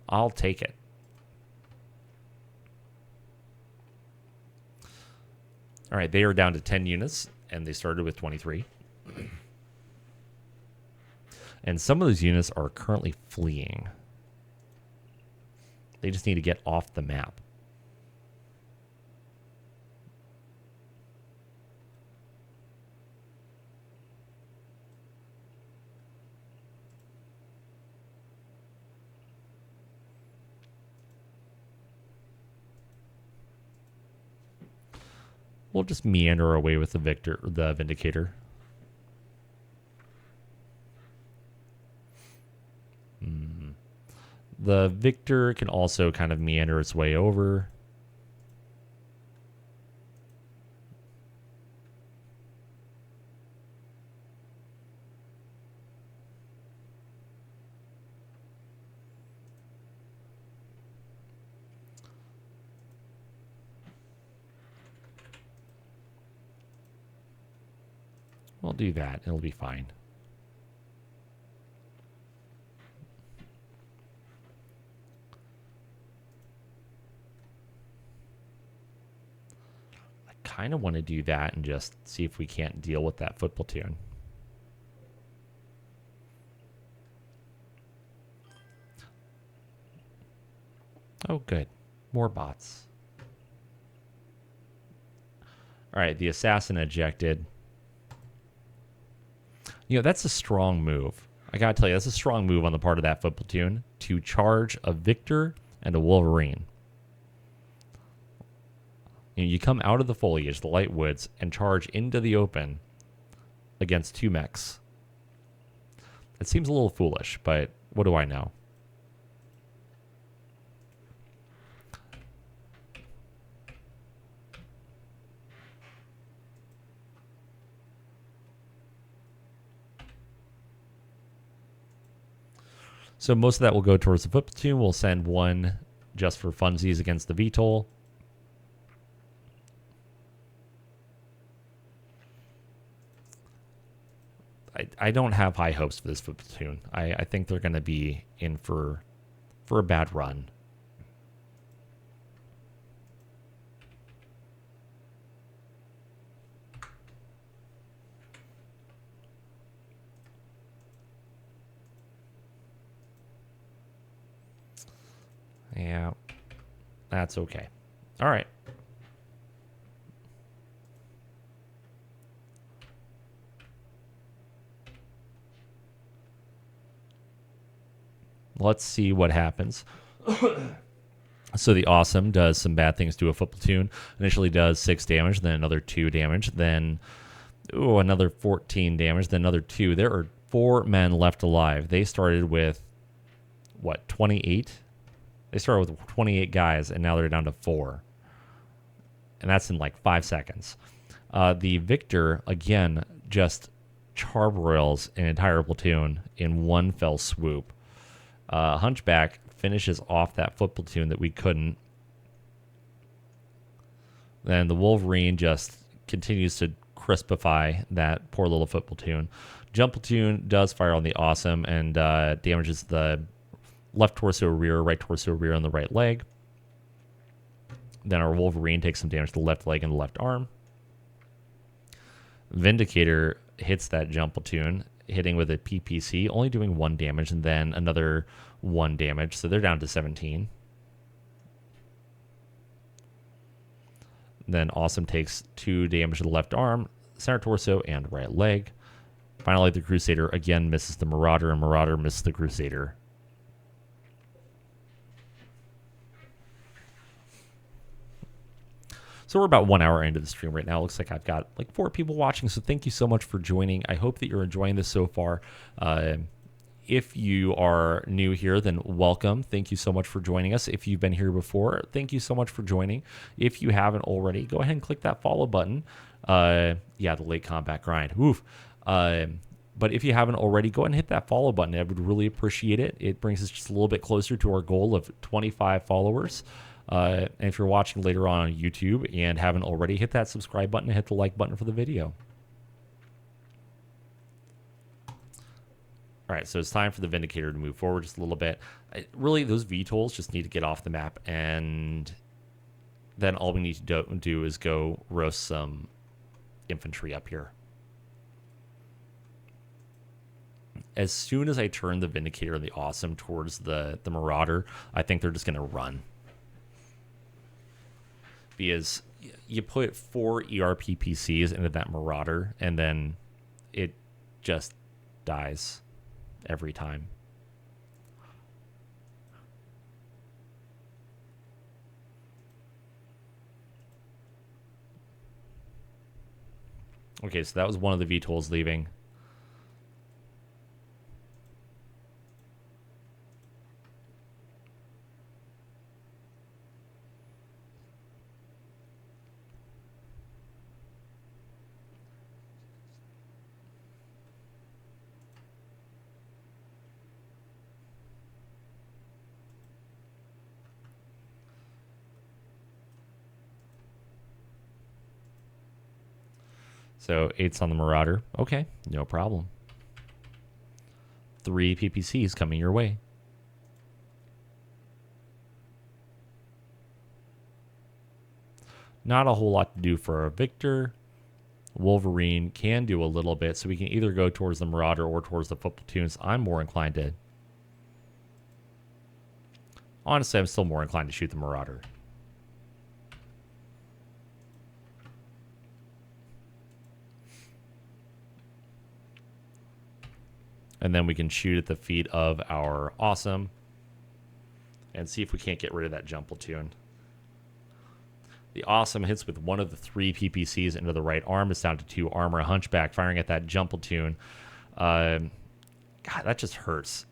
I'll take it. All right, they are down to 10 units, and they started with 23. And some of those units are currently fleeing. They just need to get off the map. We'll just meander our way with the Vindicator. The Victor can also kind of meander its way over. We'll do that. It'll be fine. I kind of want to do that and just see if we can't deal with that foot platoon. Oh, good. More bots. All right, the Assassin ejected. You know, that's a strong move. I gotta tell you, that's a strong move on the part of that foot platoon to charge a Victor and a Wolverine. You come out of the foliage, the light woods, and charge into the open against two mechs. It seems a little foolish, but what do I know? So most of that will go towards the foot platoon. We'll send one just for funsies against the VTOL. I don't have high hopes for this foot platoon. I think they're going to be in for a bad run. Yeah, that's okay. All right. Let's see what happens. So the Awesome does some bad things to a foot platoon. Initially does 6 damage, then another 2 damage, then another 14 damage, then another 2. There are 4 men left alive. They started with, what, 28? They started with 28 guys, and now they're down to 4. And that's in like 5 seconds. The Victor, again, just charbroils an entire platoon in one fell swoop. Hunchback finishes off that foot platoon that we couldn't. Then the Wolverine just continues to crispify that poor little foot platoon. Jump platoon does fire on the Awesome and damages the left torso rear, right torso rear, and the right leg. Then our Wolverine takes some damage to the left leg and the left arm. Vindicator hits that jump platoon, hitting with a PPC, only doing 1 damage, and then another 1 damage. So they're down to 17. Then Awesome takes 2 damage to the left arm, center torso, and right leg. Finally, the Crusader again misses the Marauder, and Marauder misses the Crusader. So we're about 1 hour into the stream right now. Looks like I've got like 4 people watching, so thank you so much for joining. I hope that you're enjoying this so far. If you are new here, then welcome. Thank you so much for joining us. If you've been here before, thank you so much for joining. If you haven't already, go ahead and click that follow button. Yeah, the late combat grind. Oof. But if you haven't already, go ahead and hit that follow button. I would really appreciate it. It brings us just a little bit closer to our goal of 25 followers. And if you're watching later on YouTube and haven't already, hit that subscribe button and hit the like button for the video. All right, so it's time for the Vindicator to move forward just a little bit. Really, those VTOLs just need to get off the map, and then all we need to do is go roast some infantry up here. As soon as I turn the Vindicator and the Awesome towards the Marauder, I think they're just going to run. Because you put 4 ERPPCs into that Marauder, and then it just dies every time. Okay, so that was one of the VTOLs leaving. So 8's on the Marauder. Okay, no problem. 3 PPCs coming your way. Not a whole lot to do for a Victor. Wolverine can do a little bit, so we can either go towards the Marauder or towards the foot platoons. I'm more inclined to... Honestly, I'm still more inclined to shoot the Marauder. And then we can shoot at the feet of our Awesome and see if we can't get rid of that jump platoon. The Awesome hits with one of the 3 PPCs into the right arm. It's down to 2 armor. Hunchback firing at that jump platoon. God, that just hurts.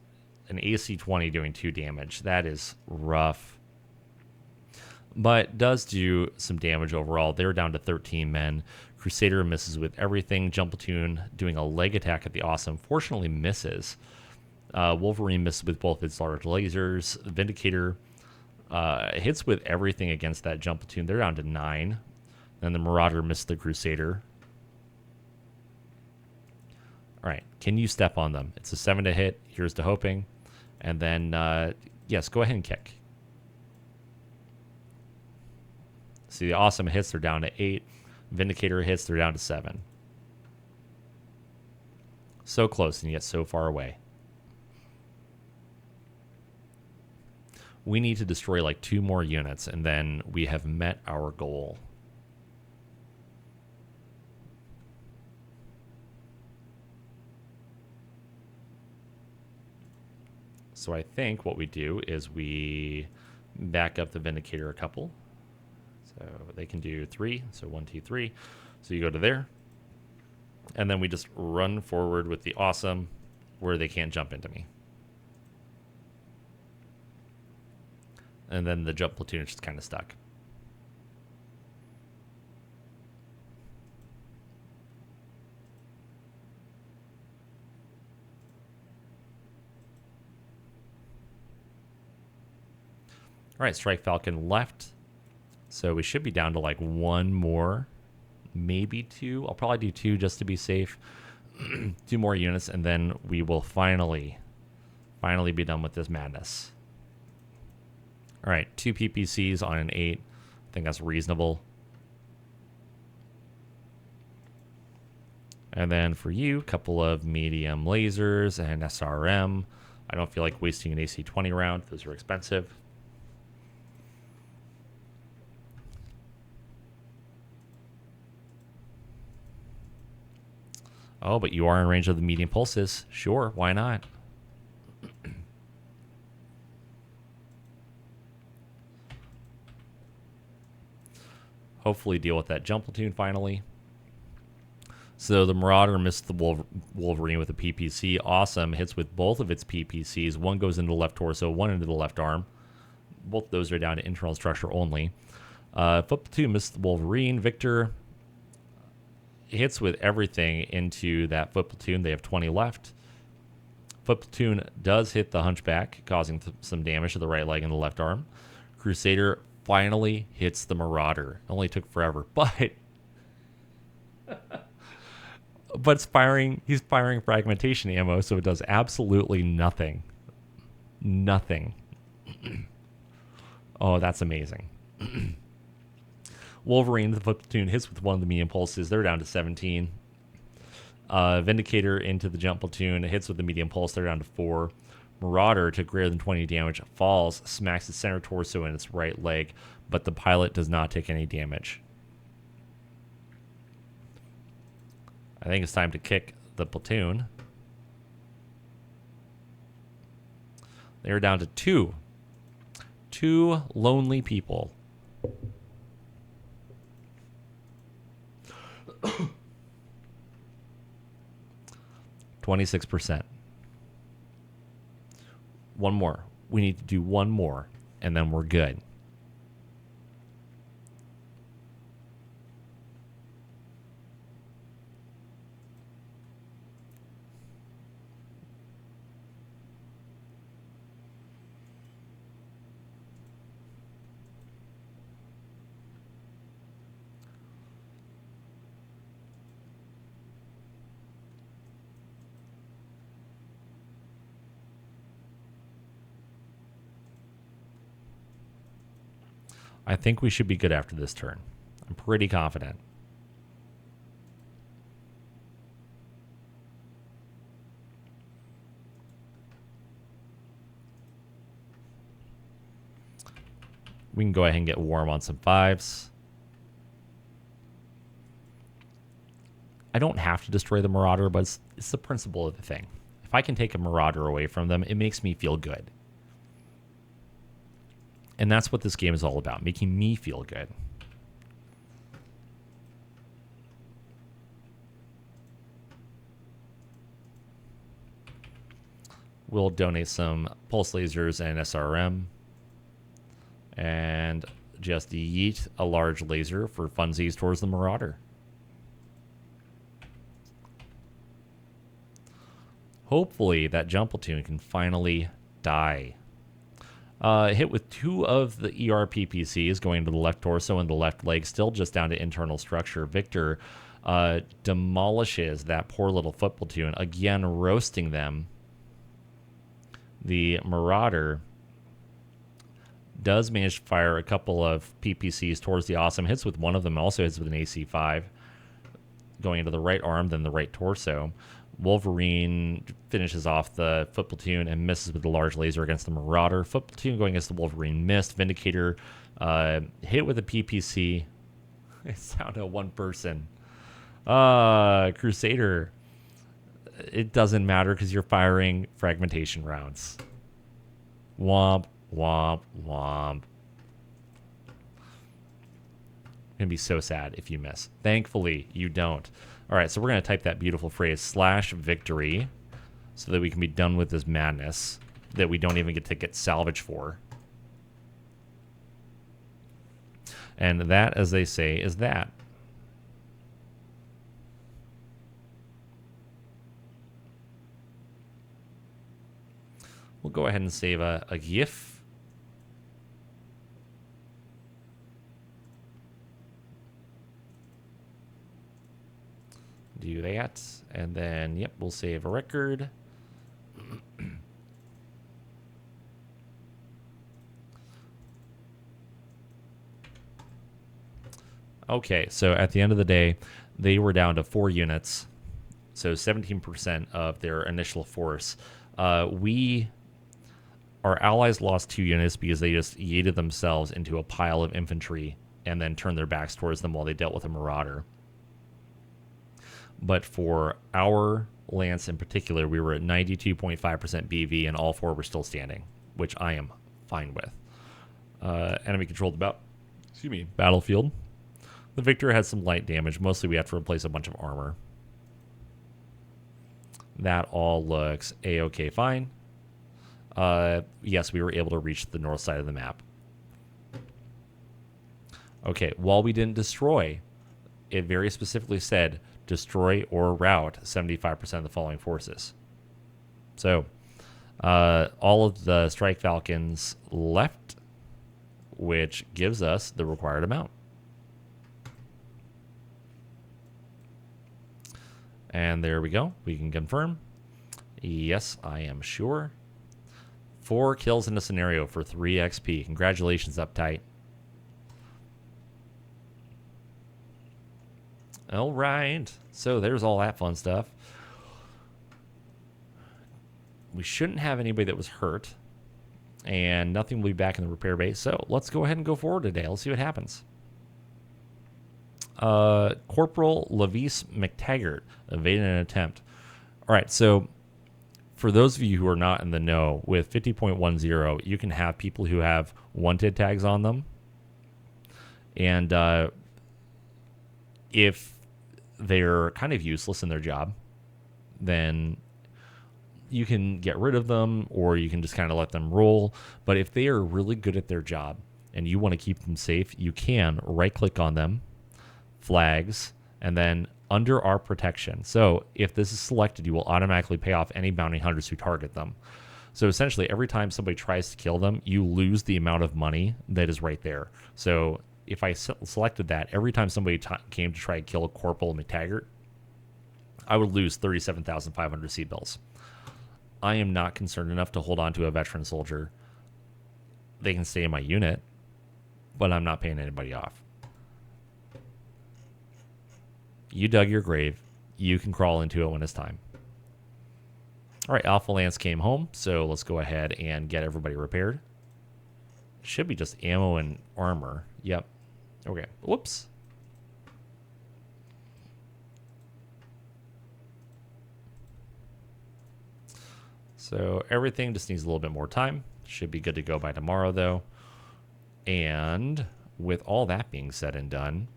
An AC-20 doing 2 damage. That is rough. But does do some damage overall. They're down to 13 men. Crusader misses with everything. Jump platoon doing a leg attack at the Awesome. Fortunately misses. Wolverine misses with both its large lasers. Vindicator hits with everything against that jump platoon. They're down to 9. Then the Marauder missed the Crusader. All right, can you step on them? It's a 7 to hit. Here's to hoping. And then, yes, go ahead and kick. See, the Awesome hits, they're down to 8. Vindicator hits, they're down to 7. So close and yet so far away. We need to destroy like 2 more units, and then we have met our goal. So I think what we do is we Back up the Vindicator a couple. So they can do 3. So 1, 2, 3. So you go to there. And then we just run forward with the awesome where they can't jump into me. And then the jump platoon is just kind of stuck. All right, Strike Falcon left. So we should be down to like 1 more, maybe 2. I'll probably do 2 just to be safe. 2 more units, and then we will finally be done with this madness. All right, 2 PPCs on an 8. I think that's reasonable. And then for you, a couple of medium lasers and SRM. I don't feel like wasting an AC-20 round. Those are expensive. Oh, but you are in range of the medium pulses. Sure, why not? Hopefully deal with that jump platoon finally. So the Marauder missed the Wolverine with a PPC. Awesome. Hits with both of its PPCs. One goes into the left torso, one into the left arm. Both those are down to internal structure only. Foot platoon missed the Wolverine. Victor hits with everything into that foot platoon. They have 20 left. Foot platoon does hit the Hunchback, causing some damage to the right leg and the left arm. Crusader finally hits the Marauder. It only took forever, but it's firing. He's firing fragmentation ammo, so it does absolutely nothing. Nothing. Oh, that's amazing. Wolverine, the foot platoon, hits with one of the medium pulses. They're down to 17. Vindicator into the jump platoon, hits with the medium pulse. They're down to 4. Marauder took greater than 20 damage, falls, smacks its center torso and its right leg, but the pilot does not take any damage. I think it's time to kick the platoon. They're down to 2. 2 lonely people. %. One more. We need to do one more, and then we're good. I think we should be good after this turn. I'm pretty confident. We can go ahead and get warm on some 5s. I don't have to destroy the Marauder, but it's the principle of the thing. If I can take a Marauder away from them, it makes me feel good. And that's what this game is all about, making me feel good. We'll donate some pulse lasers and SRM. And just yeet a large laser for funsies towards the Marauder. Hopefully that jump platoon can finally die. Hit with 2 of the ER PPCs going to the left torso and the left leg, still just down to internal structure. Victor demolishes that poor little foot platoon, again roasting them. The Marauder does manage to fire a couple of PPCs towards the awesome, hits with one of them, also hits with an AC-5, going into the right arm, then the right torso. Wolverine finishes off the foot platoon and misses with the large laser against the Marauder. Foot platoon going against the Wolverine missed. Vindicator hit with a PPC. It's down to 1 person. Crusader. It doesn't matter because you're firing fragmentation rounds. Womp, Womp, womp. Gonna be so sad if you miss. Thankfully, you don't. All right, so we're gonna type that beautiful phrase /victory so that we can be done with this madness that we don't even get to get salvage for. And that, as they say, is that. We'll go ahead and save a GIF. Do that, and then, yep, we'll save a record. Okay, so at the end of the day, they were down to 4 units, so 17% of their initial force. Our allies lost 2 units because they just yeeted themselves into a pile of infantry and then turned their backs towards them while they dealt with a marauder. But for our lance in particular, we were at 92.5% BV, and all 4 were still standing, which I am fine with. Enemy controlled battlefield. The Victor had some light damage. Mostly we have to replace a bunch of armor. That all looks a-okay fine. Yes, we were able to reach the north side of the map. Okay, while we didn't destroy, it very specifically said destroy or rout 75% of the following forces. So all of the Strike Falcons left, which gives us the required amount. And there we go. We can confirm. Yes, I am sure. 4 kills in a scenario for 3 XP. Congratulations, Uptight. All right. So there's all that fun stuff. We shouldn't have anybody that was hurt. And nothing will be back in the repair base. So let's go ahead and go forward today. Let's see what happens. Corporal Lavis McTaggart evaded an attempt. All right, so for those of you who are not in the know, with 50.10, you can have people who have wanted tags on them. And if they're kind of useless in their job, then you can get rid of them, or you can just kind of let them roll. But if they are really good at their job and you want to keep them safe, you can right-click on them, flags, and then under our protection. So if this is selected, you will automatically pay off any bounty hunters who target them. So essentially, every time somebody tries to kill them, you lose the amount of money that is right there. So if I selected that, every time somebody came to try to kill a Corporal McTaggart, I would lose 37,500 seed bills. I am not concerned enough to hold on to a veteran soldier. They can stay in my unit, but I'm not paying anybody off. You dug your grave. You can crawl into it when it's time. All right, Alpha Lance came home, so let's go ahead and get everybody repaired. It should be just ammo and armor. Yep. Okay. Whoops. So everything just needs a little bit more time. Should be good to go by tomorrow, though. And with all that being said and done,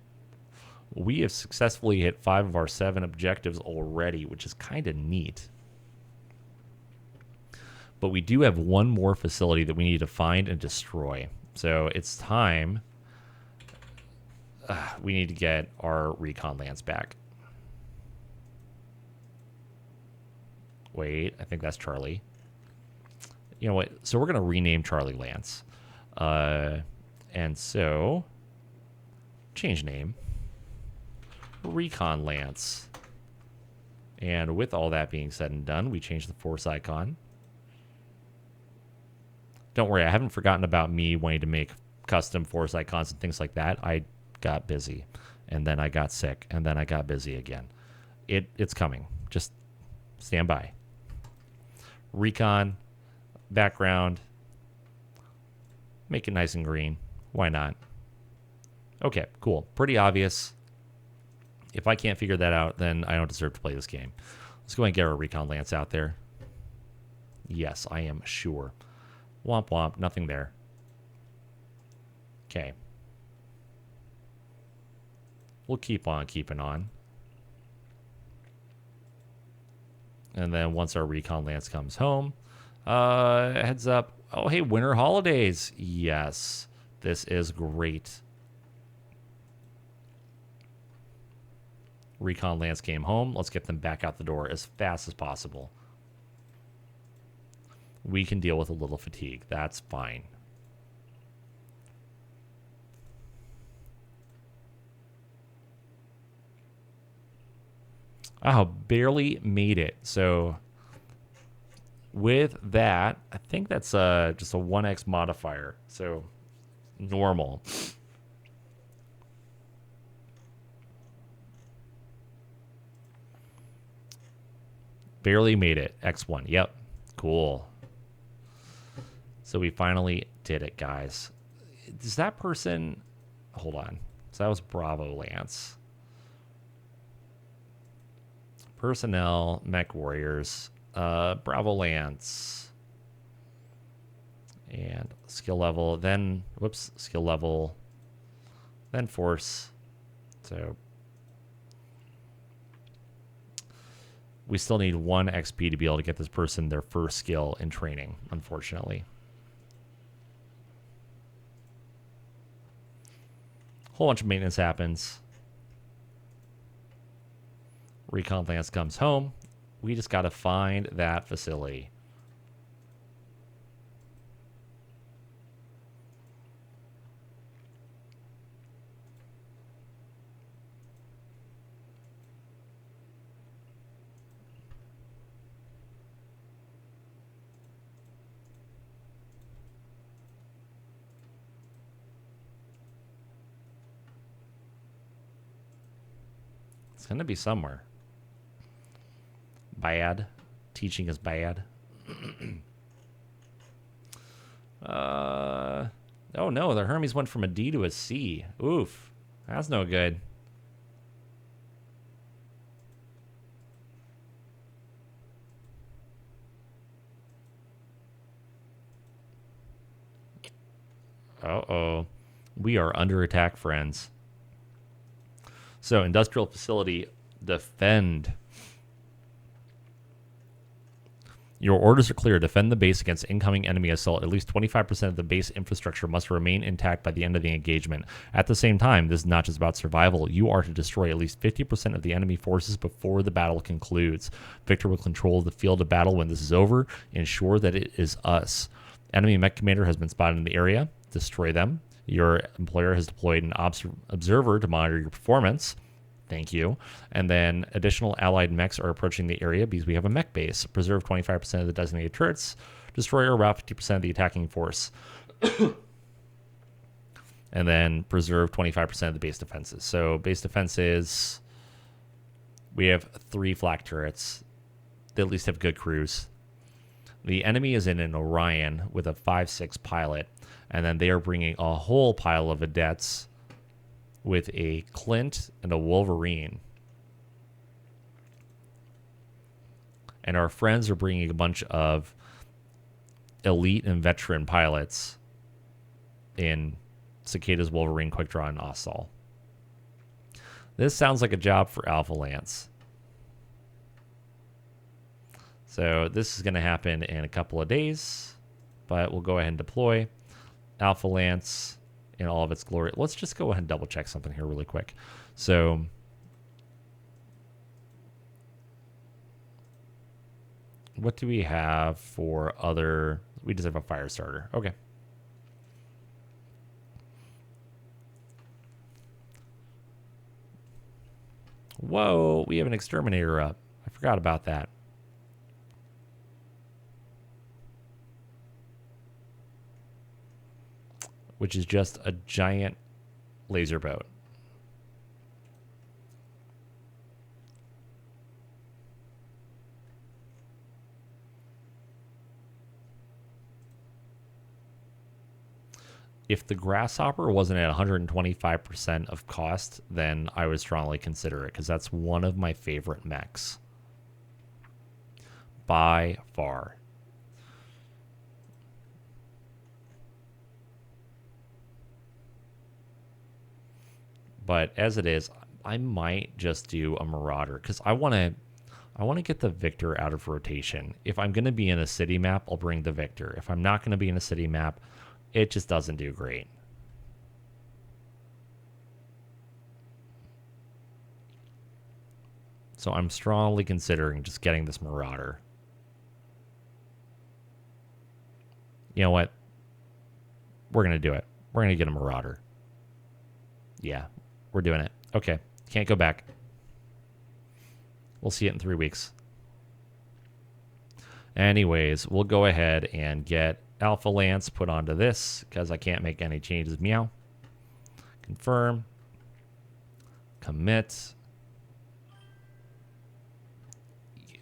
we have successfully hit 5 of our 7 objectives already, which is kind of neat. But we do have one more facility that we need to find and destroy. So it's time. We need to get our recon lance back. Wait, I think that's Charlie. You know what? So we're going to rename Charlie Lance. And so, change name. Recon Lance. And with all that being said and done, we change the force icon. Don't worry, I haven't forgotten about me wanting to make custom force icons and things like that. I got busy, and then I got sick, and then I got busy again. It's coming. Just stand by. Recon, background, make it nice and green. Why not? Okay, cool. Pretty obvious. If I can't figure that out, then I don't deserve to play this game. Let's go ahead and get our Recon Lance out there. Yes, I am sure. Womp womp. Nothing there. Okay. We'll keep on keeping on. And then once our recon lance comes home, heads up. Oh, hey, winter holidays. Yes, this is great. Recon lance came home. Let's get them back out the door as fast as possible. We can deal with a little fatigue. That's fine. Oh, barely made it. So with that, I think that's just a 1x modifier. So normal. Barely made it. X1. Yep. Cool. So we finally did it, guys. Does that person... Hold on. So that was Bravo Lance. Personnel, Mech Warriors, Bravo Lance, and skill level, then, whoops, skill level, then force. So we still need 1 XP to be able to get this person their first skill in training, unfortunately. Whole bunch of maintenance happens. Recon Lance comes home. We just got to find that facility. It's going to be somewhere. Bad. Teaching is bad. Oh no, the Hermes went from a D to a C. Oof. That's no good. Uh-oh. We are under attack, friends. So, industrial facility, defend. Your orders are clear. Defend the base against incoming enemy assault. At least 25% of the base infrastructure must remain intact by the end of the engagement. At the same time, this is not just about survival. You are to destroy at least 50% of the enemy forces before the battle concludes. Victor will control the field of battle when this is over. Ensure that it is us. Enemy mech commander has been spotted in the area. Destroy them. Your employer has deployed an observer to monitor your performance. Thank you. And then additional allied mechs are approaching the area because we have a mech base. Preserve 25% of the designated turrets. Destroy about 50% of the attacking force. And then preserve 25% of the base defenses. So base defenses, we have 3 flak turrets. They at least have good crews. The enemy is in an Orion with a 5-6 pilot. And then they are bringing a whole pile of vedettes with a Clint and a Wolverine. And our friends are bringing a bunch of elite and veteran pilots in Cicadas, Wolverine, Quick Draw, and Ossaul. This sounds like a job for Alpha Lance. So this is going to happen in a couple of days, but we'll go ahead and deploy Alpha Lance in all of its glory. Let's just go ahead and double check something here really quick. So what do we have for other? We just have a fire starter. Okay. Whoa, we have an exterminator up. I forgot about that. Which is just a giant laser boat. If the Grasshopper wasn't at 125% of cost, then I would strongly consider it, because that's one of my favorite mechs. By far. But as it is, I might just do a Marauder because I want to get the Victor out of rotation. If I'm going to be in a city map, I'll bring the Victor. If I'm not going to be in a city map, it just doesn't do great. So I'm strongly considering just getting this Marauder. You know what? We're going to do it. We're going to get a Marauder. Yeah, we're doing it. Okay, can't go back. We'll see it in 3 weeks. Anyways, we'll go ahead and get Alpha Lance put onto this because I can't make any changes. Meow. Confirm. Commit.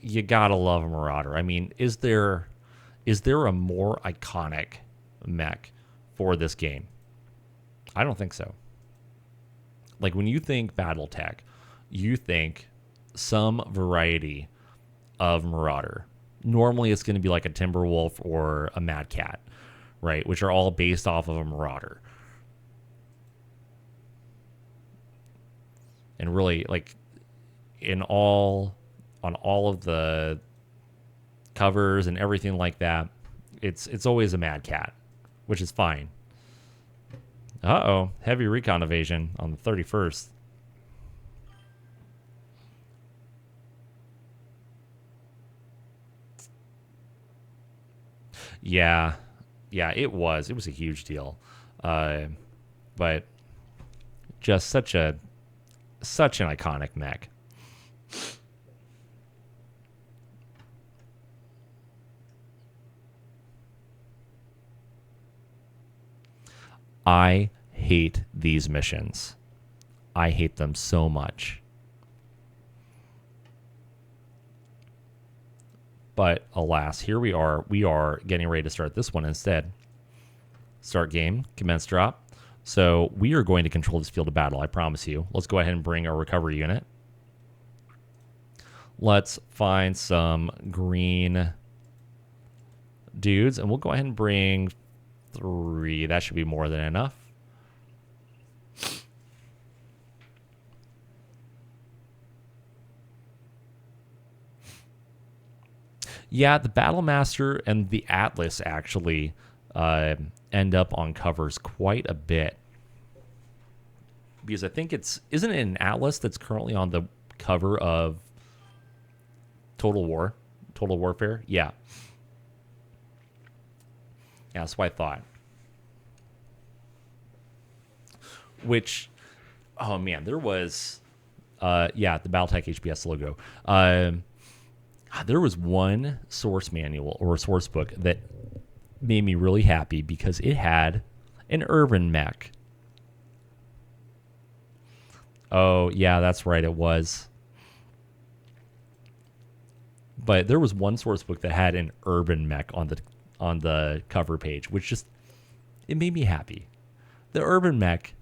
You gotta love a Marauder. I mean, is there a more iconic mech for this game? I don't think so. Like, when you think Battletech, you think some variety of Marauder. Normally, it's going to be like a Timberwolf or a Mad Cat, right? Which are all based off of a Marauder. And really, like, on all of the covers and everything like that, it's always a Mad Cat, which is fine. Uh-oh, heavy recon evasion on the 31st. Yeah, it was a huge deal. But just such an iconic mech. I hate these missions. I hate them so much. But alas, here we are. We are getting ready to start this one instead. Start game, commence drop. So we are going to control this field of battle, I promise you. Let's go ahead and bring our recovery unit. Let's find some green dudes, and we'll go ahead and bring 3. That should be more than enough. Yeah, the Battlemaster and the Atlas actually end up on covers quite a bit. Because I think isn't it an Atlas that's currently on the cover of Total Warfare? Yeah. Yeah, that's what I thought. Which, oh man, there was, the Battletech HBS logo. There was one source manual or source book that made me really happy because it had an urban mech. Oh, yeah, that's right, it was. But there was one source book that had an urban mech on the cover page, which just, it made me happy. The urban mech,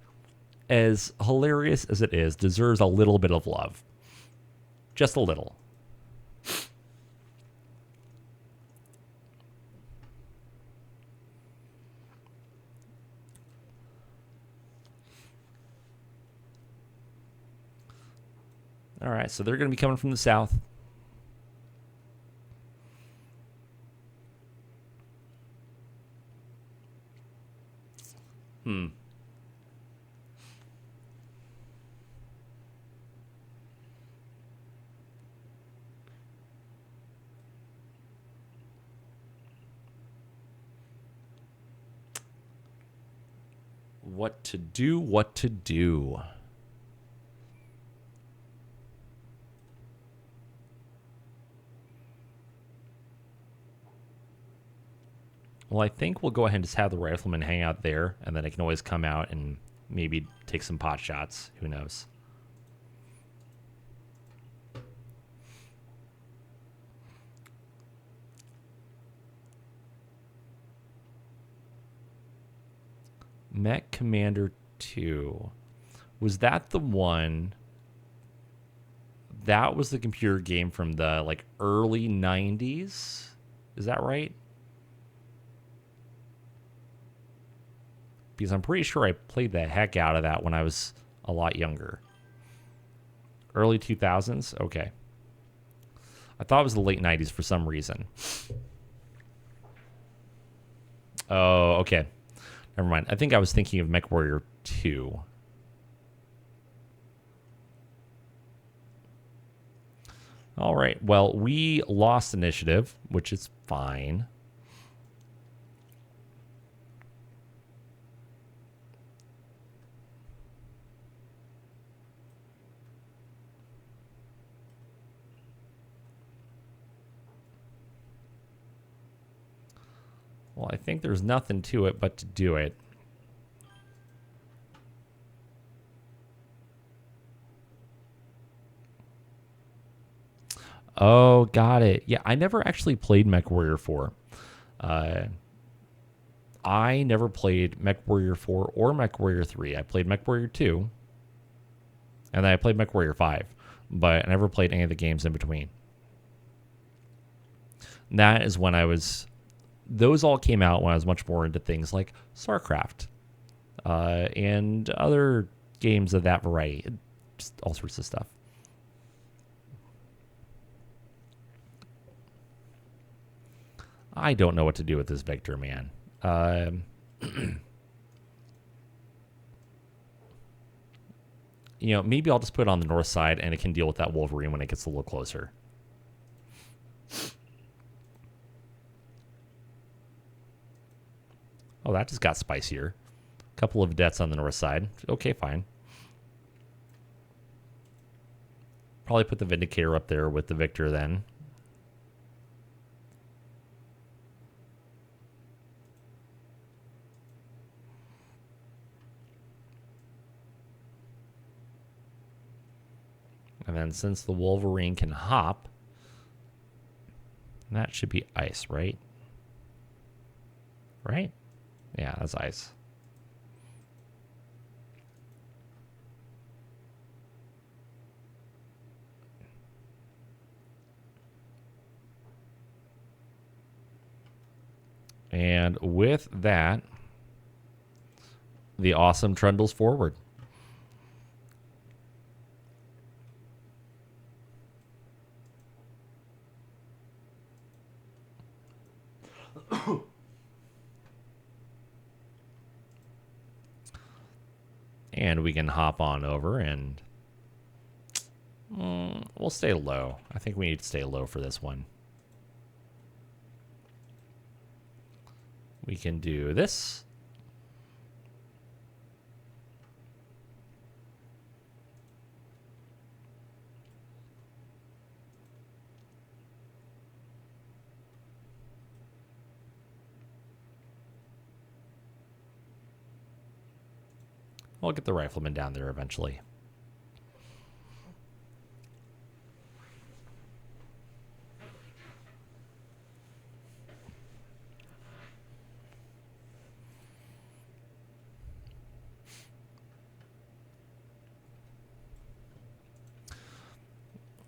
as hilarious as it is, deserves a little bit of love. Just a little. All right, so they're going to be coming from the south. What to do. Well, I think we'll go ahead and just have the rifleman hang out there, and then I can always come out and maybe take some pot shots. Who knows? Mech Commander 2. Was that the one? That was the computer game from the early 90s? Is that right? Because I'm pretty sure I played the heck out of that when I was a lot younger. Early 2000s? Okay. I thought it was the late 90s for some reason. Oh, okay. Never mind. I think I was thinking of MechWarrior 2. All right. Well, we lost initiative, which is fine. Well, I think there's nothing to it but to do it. Oh, got it. Yeah, I never actually played MechWarrior 4. I never played MechWarrior 4 or MechWarrior 3. I played MechWarrior 2, and then I played MechWarrior 5, but I never played any of the games in between. And that is when I was... Those all came out when I was much more into things like StarCraft and other games of that variety. Just all sorts of stuff. I don't know what to do with this Victor, man. You know, maybe I'll just put it on the north side and it can deal with that Wolverine when it gets a little closer. Oh, that just got spicier. A couple of vedettes on the north side. Okay, fine. Probably put the Vindicator up there with the Victor then. And then since the Wolverine can hop, that should be ice, right? Right? Yeah, that's ice. And with that, the awesome trundles forward. And we can hop on over and we'll stay low. I think we need to stay low for this one. We can do this. We'll get the rifleman down there eventually.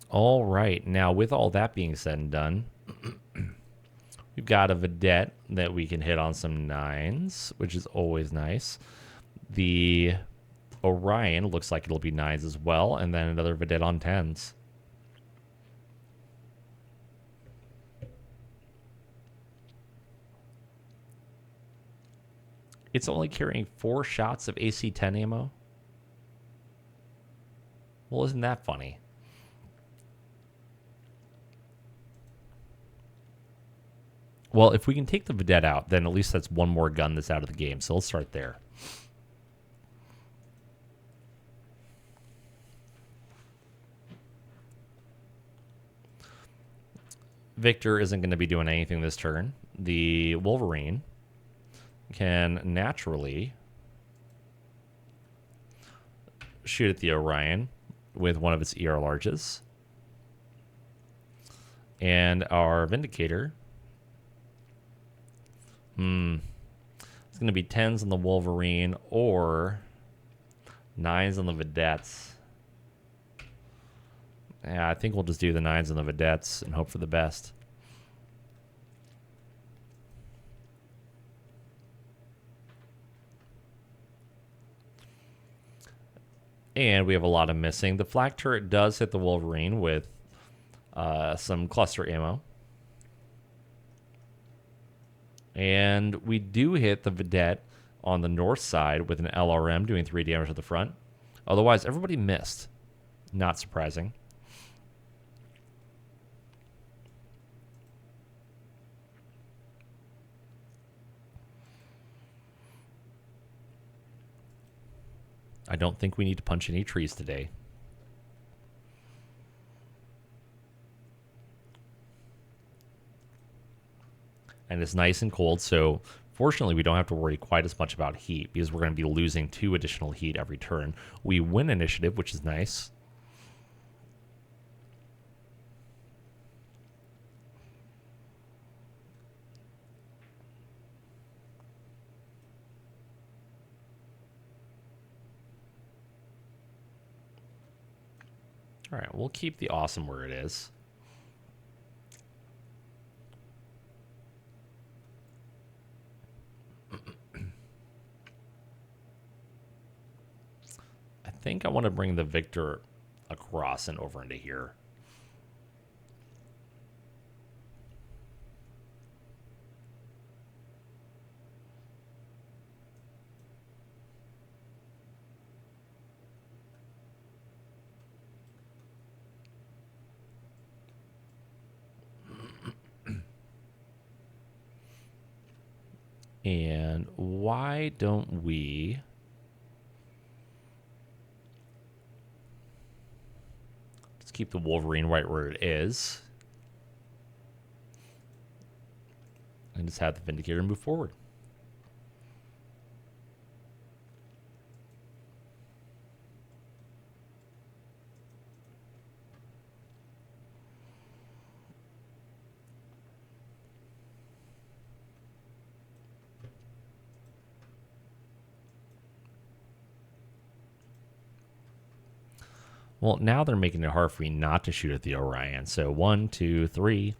All right. Now, with all that being said and done, we've got a vedette that we can hit on some 9s, which is always nice. The Orion looks like it'll be 9s as well, and then another vedette on 10s. It's only carrying 4 shots of AC-10 ammo. Well, isn't that funny? Well, if we can take the vedette out, then at least that's one more gun that's out of the game. So let's start there. Victor isn't going to be doing anything this turn. The Wolverine can naturally shoot at the Orion with one of its ER larges. And our Vindicator... It's going to be 10s on the Wolverine or 9s on the vedettes. Yeah, I think we'll just do the 9s on the vedettes and hope for the best. And we have a lot of missing. The flak turret does hit the Wolverine with some cluster ammo. And we do hit the Vedette on the north side with an LRM doing 3 damage to the front. Otherwise, everybody missed. Not surprising. I don't think we need to punch any trees today. And it's nice and cold, so fortunately we don't have to worry quite as much about heat because we're going to be losing 2 additional heat every turn. We win initiative, which is nice. All right, we'll keep the awesome where it is. I think I want to bring the Victor across and over into here. And why don't we... Let's keep the Wolverine right where it is. And just have the Vindicator move forward. Well, now they're making it hard for me not to shoot at the Orion. So 1, 2, 3.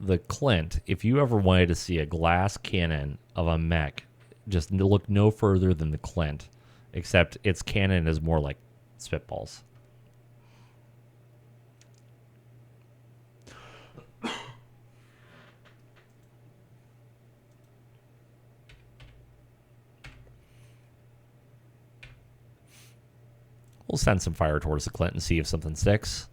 The Clint, if you ever wanted to see a glass cannon of a mech, just look no further than the Clint, except its cannon is more like spitballs. We'll send some fire towards the Clint and see if something sticks.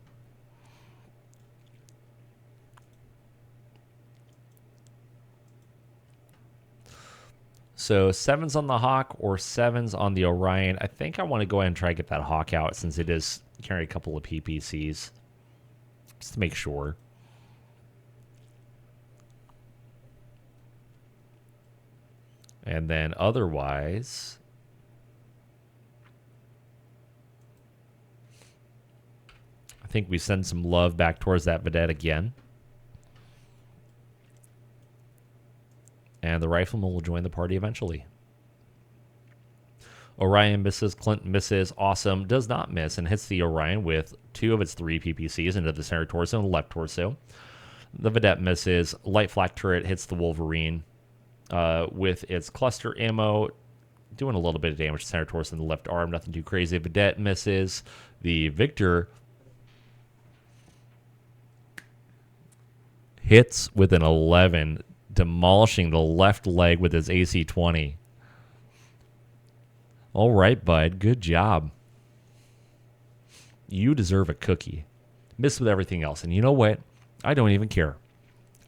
So 7's on the Hawk or 7's on the Orion. I think I want to go ahead and try to get that Hawk out since it is carrying a couple of PPCs. Just to make sure. And then otherwise... I think we send some love back towards that Vedette again. And the Rifleman will join the party eventually. Orion misses, Clint misses, awesome, does not miss, and hits the Orion with 2 of its 3 PPCs into the center torso and the left torso. The Vedette misses, light flak turret hits the Wolverine with its cluster ammo, doing a little bit of damage to center torso and the left arm, nothing too crazy. Vedette misses. The Victor hits with an 11, demolishing the left leg with his AC-20. All right, bud. Good job. You deserve a cookie. Miss with everything else. And you know what? I don't even care.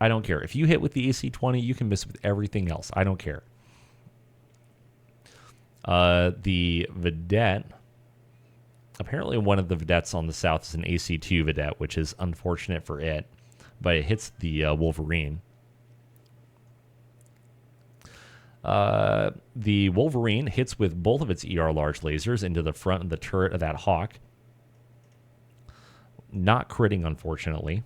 I don't care. If you hit with the AC-20, you can miss with everything else. I don't care. The Vedette. Apparently one of the Vedettes on the south is an AC-2 Vedette, which is unfortunate for it. But it hits the Wolverine. The Wolverine hits with both of its ER large lasers into the front of the turret of that Hawk. Not critting, unfortunately.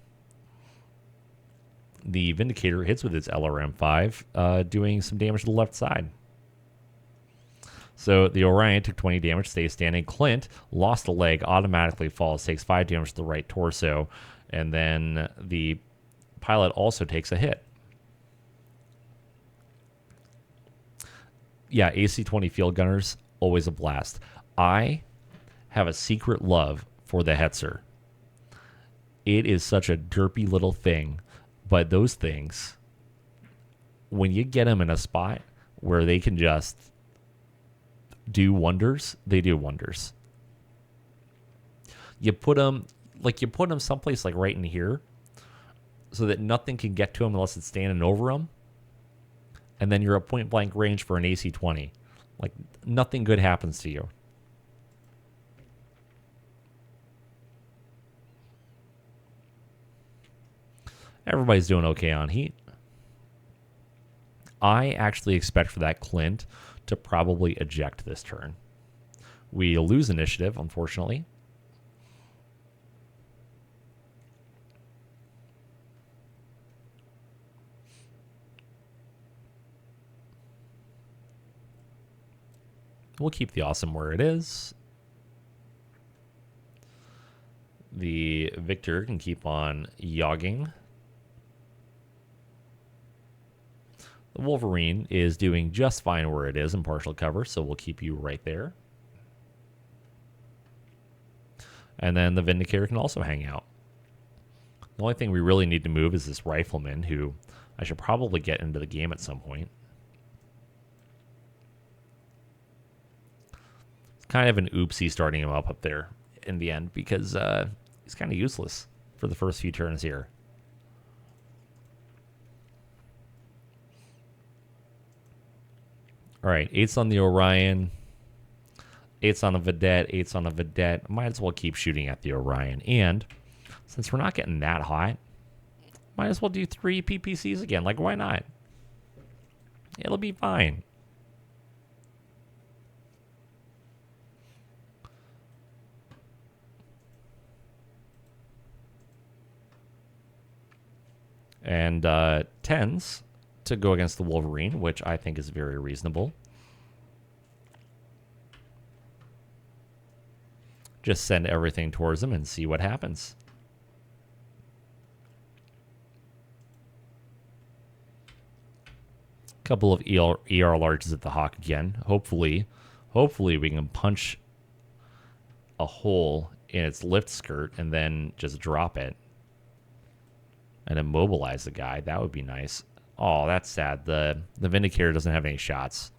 The Vindicator hits with its LRM-5, doing some damage to the left side. So the Orion took 20 damage, stays standing. Clint lost a leg, automatically falls, takes 5 damage to the right torso. And then the pilot also takes a hit. Yeah, AC-20 field gunners, always a blast. I have a secret love for the Hetzer. It is such a derpy little thing, but those things, when you get them in a spot where they can just do wonders, they do wonders. You put them someplace like right in here so that nothing can get to them unless it's standing over them. And then you're at point blank range for an AC-20. Like, nothing good happens to you. Everybody's doing okay on heat. I actually expect for that Clint to probably eject this turn. We lose initiative, unfortunately. We'll keep the awesome where it is. The Victor can keep on yogging. The Wolverine is doing just fine where it is in partial cover, so we'll keep you right there. And then the Vindicator can also hang out. The only thing we really need to move is this Rifleman, who I should probably get into the game at some point. It's kind of an oopsie starting him up there in the end, because he's kind of useless for the first few turns here. All right, 8's on the Orion, 8's on a Vedette, 8's on a Vedette. Might as well keep shooting at the Orion. And since we're not getting that hot, might as well do 3 PPCs again. Like, why not? It'll be fine. And 10s to go against the Wolverine, which I think is very reasonable. Just send everything towards him and see what happens. Couple of ER larges at the Hawk again. Hopefully we can punch a hole in its lift skirt and then just drop it and immobilize the guy. That would be nice. Oh, that's sad. The Vindicator doesn't have any shots.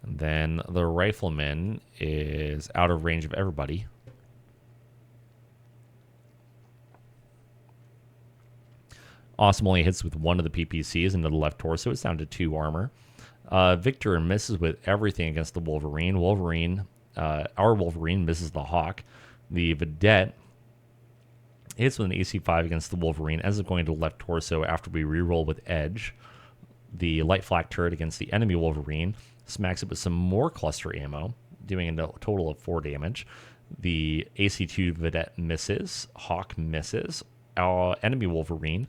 And then the Rifleman is out of range of everybody. Awesome only hits with 1 of the PPCs into the left torso. It's down to 2 armor. Victor misses with everything against the Wolverine. Our Wolverine misses the Hawk. The Vedette hits with an AC-5 against the Wolverine, ends up going to the left torso after we reroll with Edge. The light flak turret against the enemy Wolverine smacks it with some more cluster ammo, doing a total of 4 damage. The AC-2 Vedette misses. Hawk misses. Our enemy Wolverine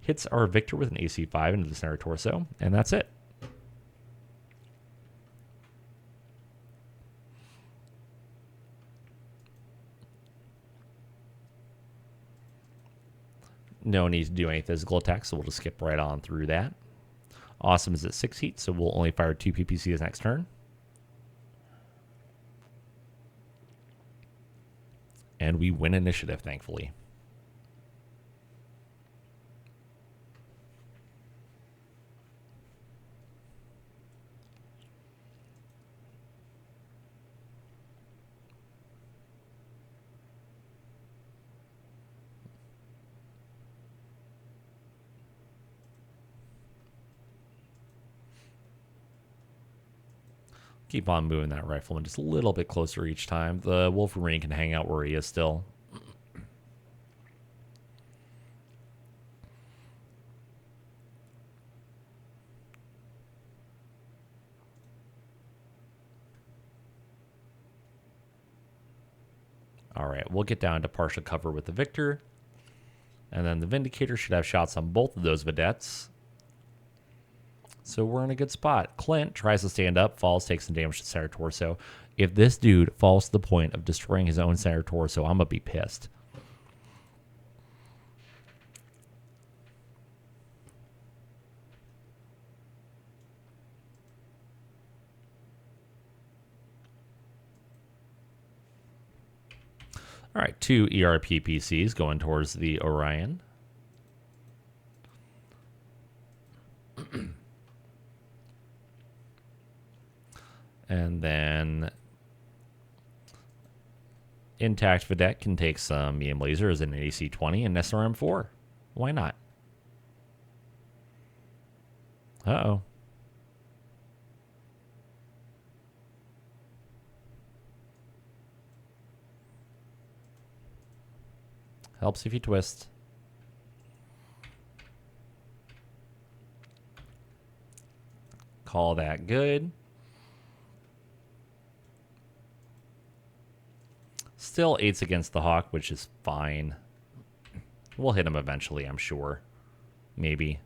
hits our Victor with an AC-5 into the center torso, and that's it. No need to do any physical attacks, so we'll just skip right on through that. Awesome is at 6 heat, so we'll only fire 2 PPCs next turn. And we win initiative, thankfully. Keep on moving that Rifleman just a little bit closer each time. The Wolverine can hang out where he is still. All right, we'll get down to partial cover with the Victor. And then the Vindicator should have shots on both of those Vedettes. So we're in a good spot. Clint tries to stand up, falls, takes some damage to center torso. If this dude falls to the point of destroying his own center torso, I'm going to be pissed. All right, 2 ERPPCs going towards the Orion. And then Intact Vedette can take some medium laser as an AC-20 and SRM-4. Why not? Uh-oh. Helps if you twist. Call that good. Still 8s against the Hawk, which is fine. We'll hit him eventually, I'm sure. Maybe.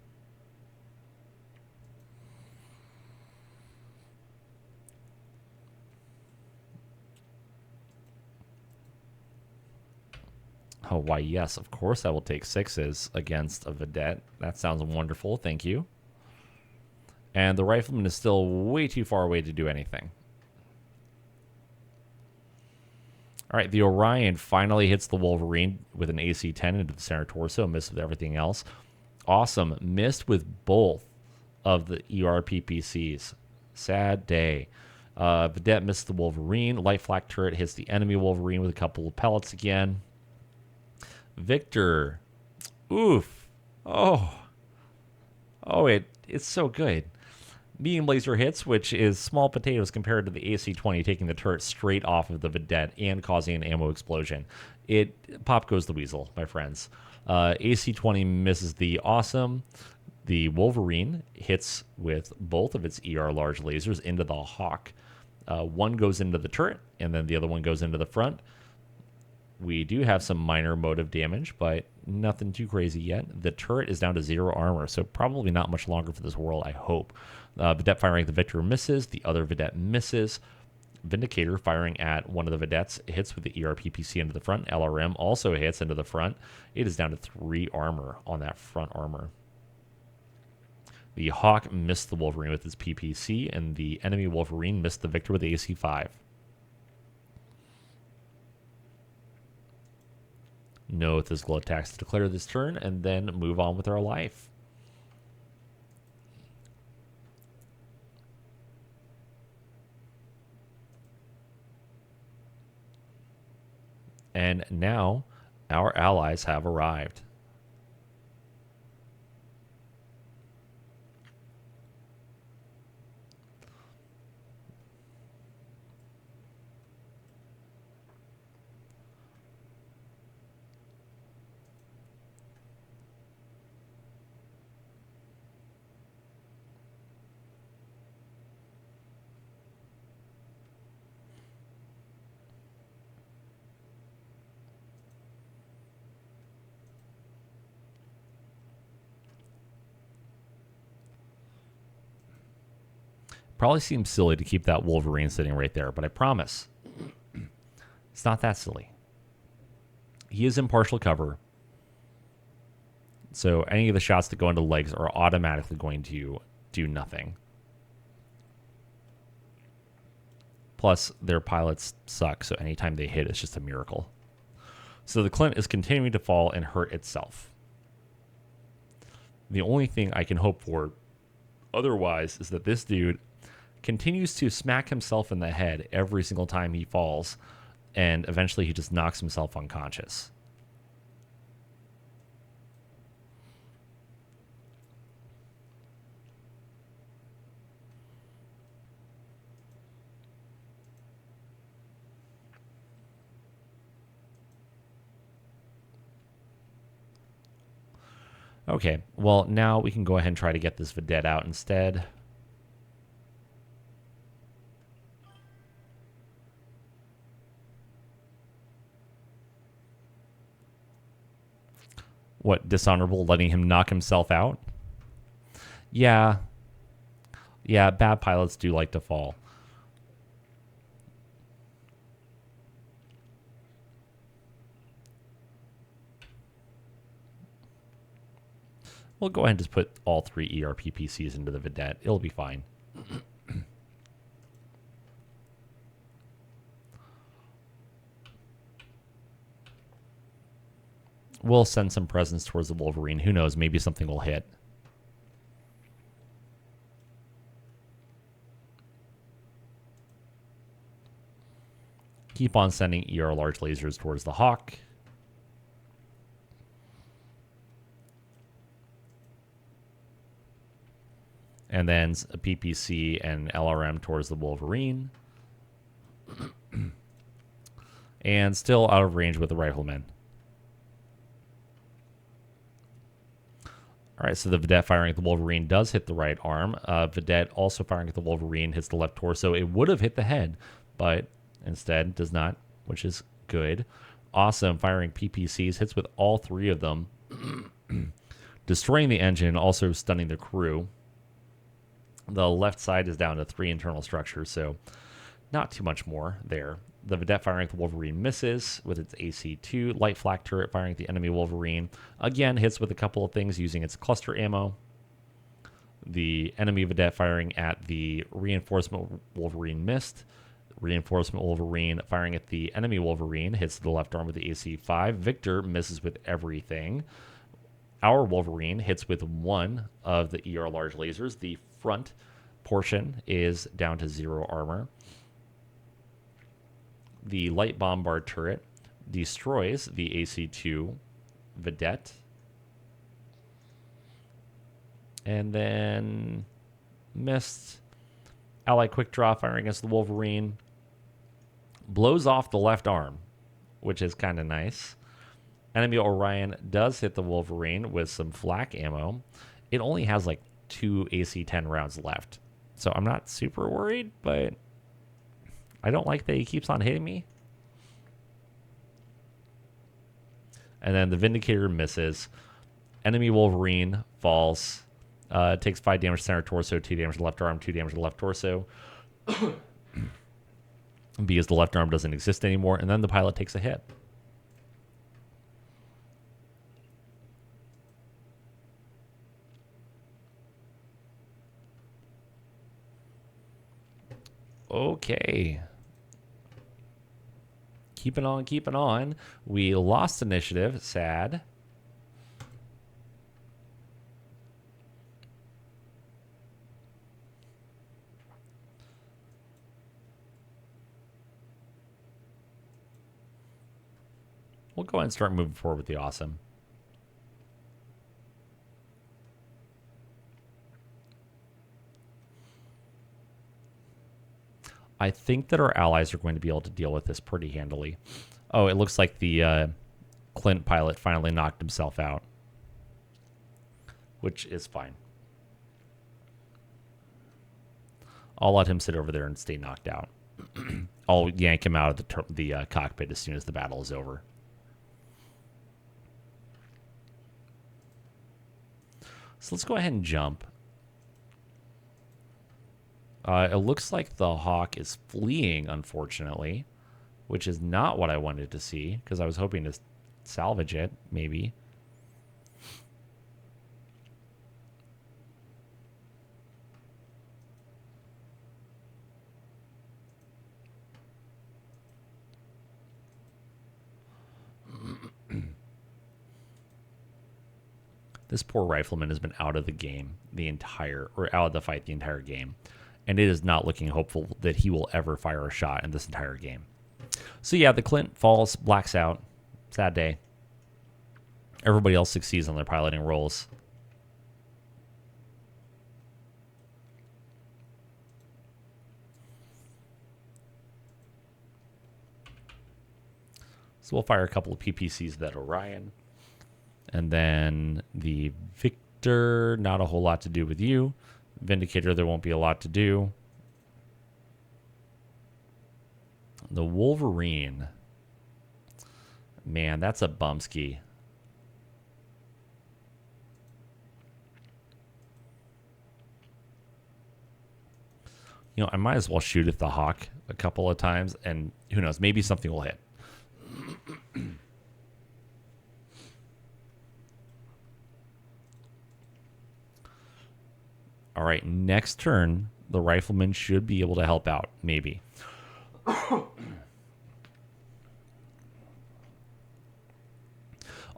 Oh, why, yes, of course I will take 6s against a Vedette. That sounds wonderful, thank you. And the Rifleman is still way too far away to do anything. All right, the Orion finally hits the Wolverine with an AC-10 into the center torso, missed with everything else. Awesome, missed with both of the ERPPCs. Sad day. Vedette missed the Wolverine. Light flak turret hits the enemy Wolverine with a couple of pellets again. Victor. Oof. Oh, it's so good. Medium laser hits, which is small potatoes compared to the AC-20 taking the turret straight off of the Vedette and causing an ammo explosion. Pop goes the weasel, my friends. AC-20 misses the Awesome. The Wolverine hits with both of its ER large lasers into the Hawk. One goes into the turret, and then the other one goes into the front. We do have some minor motive damage, but nothing too crazy yet. The turret is down to 0 armor, so probably not much longer for this world, I hope. Vedette firing at the Victor misses. The other Vedette misses. Vindicator firing at one of the Vedettes hits with the ERPPC into the front. LRM also hits into the front. It is down to 3 armor on that front armor. The Hawk missed the Wolverine with his PPC, and the enemy Wolverine missed the Victor with the AC-5. No physical attacks to declare this turn, and then move on with our life. And now our allies have arrived. Probably seems silly to keep that Wolverine sitting right there, but I promise it's not that silly. He is in partial cover, so any of the shots that go into legs are automatically going to do nothing. Plus, their pilots suck, so anytime they hit, it's just a miracle. So the Clint is continuing to fall and hurt itself. The only thing I can hope for otherwise is that this dude continues to smack himself in the head every single time he falls, and eventually he just knocks himself unconscious. Okay, well, now we can go ahead and try to get this Vedette out instead. What, dishonorable, letting him knock himself out? Yeah, bad pilots do like to fall. We'll go ahead and just put all 3 ERPPCs into the Vedette. It'll be fine. We'll send some presents towards the Wolverine. Who knows? Maybe something will hit. Keep on sending ER large lasers towards the Hawk. And then a PPC and LRM towards the Wolverine. And still out of range with the Rifleman. All right, so the Vedette firing at the Wolverine does hit the right arm. Vedette also firing at the Wolverine hits the left torso. It would have hit the head, but instead does not, which is good. Awesome, firing PPCs, hits with all 3 of them. Destroying the engine, also stunning the crew. The left side is down to 3 internal structures, so not too much more there. The Vedette firing at the Wolverine misses with its AC-2. Light flak turret firing at the enemy Wolverine. Again, hits with a couple of things using its cluster ammo. The enemy Vedette firing at the reinforcement Wolverine missed. Reinforcement Wolverine firing at the enemy Wolverine hits the left arm with the AC-5. Victor misses with everything. Our Wolverine hits with 1 of the ER large lasers. The front portion is down to 0 armor. The light bombard turret destroys the AC-2 Vedette. And then missed. Allied quick draw firing against the Wolverine. Blows off the left arm, which is kind of nice. Enemy Orion does hit the Wolverine with some flak ammo. It only has like 2 AC-10 rounds left. So I'm not super worried, but I don't like that he keeps on hitting me. And then the Vindicator misses. Enemy Wolverine falls. Takes 5 damage to center torso, 2 damage to left arm, 2 damage to left torso. Because the left arm doesn't exist anymore. And then the pilot takes a hit. Okay. Keeping on, keeping on. We lost initiative. Sad. We'll go ahead and start moving forward with the awesome. I think that our allies are going to be able to deal with this pretty handily. Oh, it looks like the Clint pilot finally knocked himself out, which is fine. I'll let him sit over there and stay knocked out. I'll yank him out of the cockpit as soon as the battle is over. So let's go ahead and jump. It looks like the Hawk is fleeing, unfortunately, which is not what I wanted to see, because I was hoping to salvage it, maybe. This poor rifleman has been out of the game out of the fight the entire game. And it is not looking hopeful that he will ever fire a shot in this entire game. So yeah, the Clint falls, blacks out. Sad day. Everybody else succeeds on their piloting roles. So we'll fire a couple of PPCs at Orion. And then the Victor, not a whole lot to do with you. Vindicator, there won't be a lot to do. The Wolverine. Man, that's a bumski. You know, I might as well shoot at the Hawk a couple of times, and who knows, maybe something will hit. All right, next turn, the rifleman should be able to help out, maybe.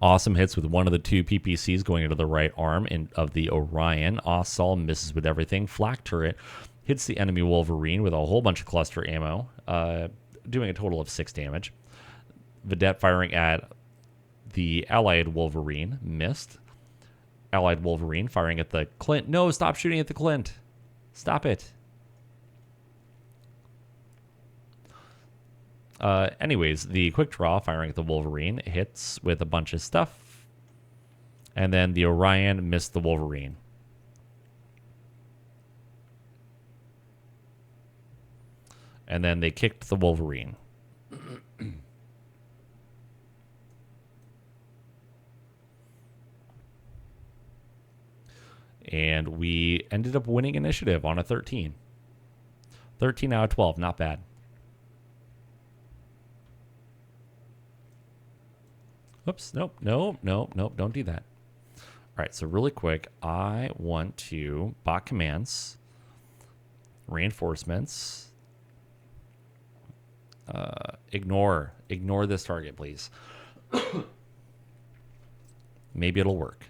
Awesome hits with one of the two PPCs going into the right arm of the Orion. Ossaul misses with everything. Flak turret hits the enemy Wolverine with a whole bunch of cluster ammo, doing a total of 6 damage. Vedette firing at the allied Wolverine, missed. Allied Wolverine firing at the Clint. No, stop shooting at the Clint. Stop it. Anyways, the quick draw firing at the Wolverine hits with a bunch of stuff. And then the Orion missed the Wolverine. And then they kicked the Wolverine. And we ended up winning initiative on a 13. 13 out of 12, not bad. Oops, nope, don't do that. All right, so really quick, I want to bot commands, reinforcements, ignore this target, please. Maybe it'll work.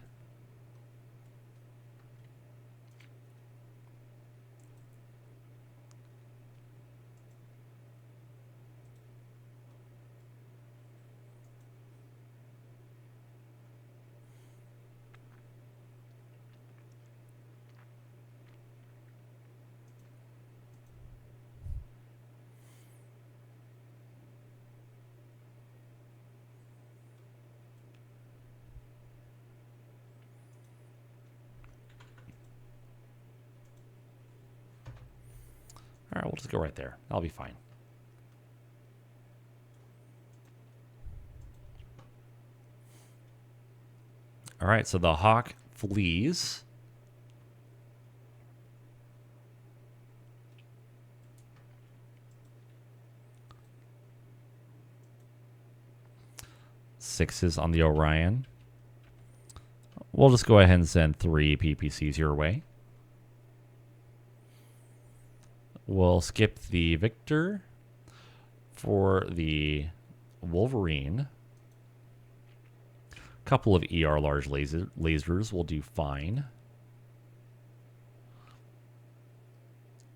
All right, we'll just go right there. That'll be fine. All right, so the Hawk flees. Sixes on the Orion. We'll just go ahead and send 3 PPCs your way. We'll skip the Victor for the Wolverine. Couple of ER large lasers will do fine.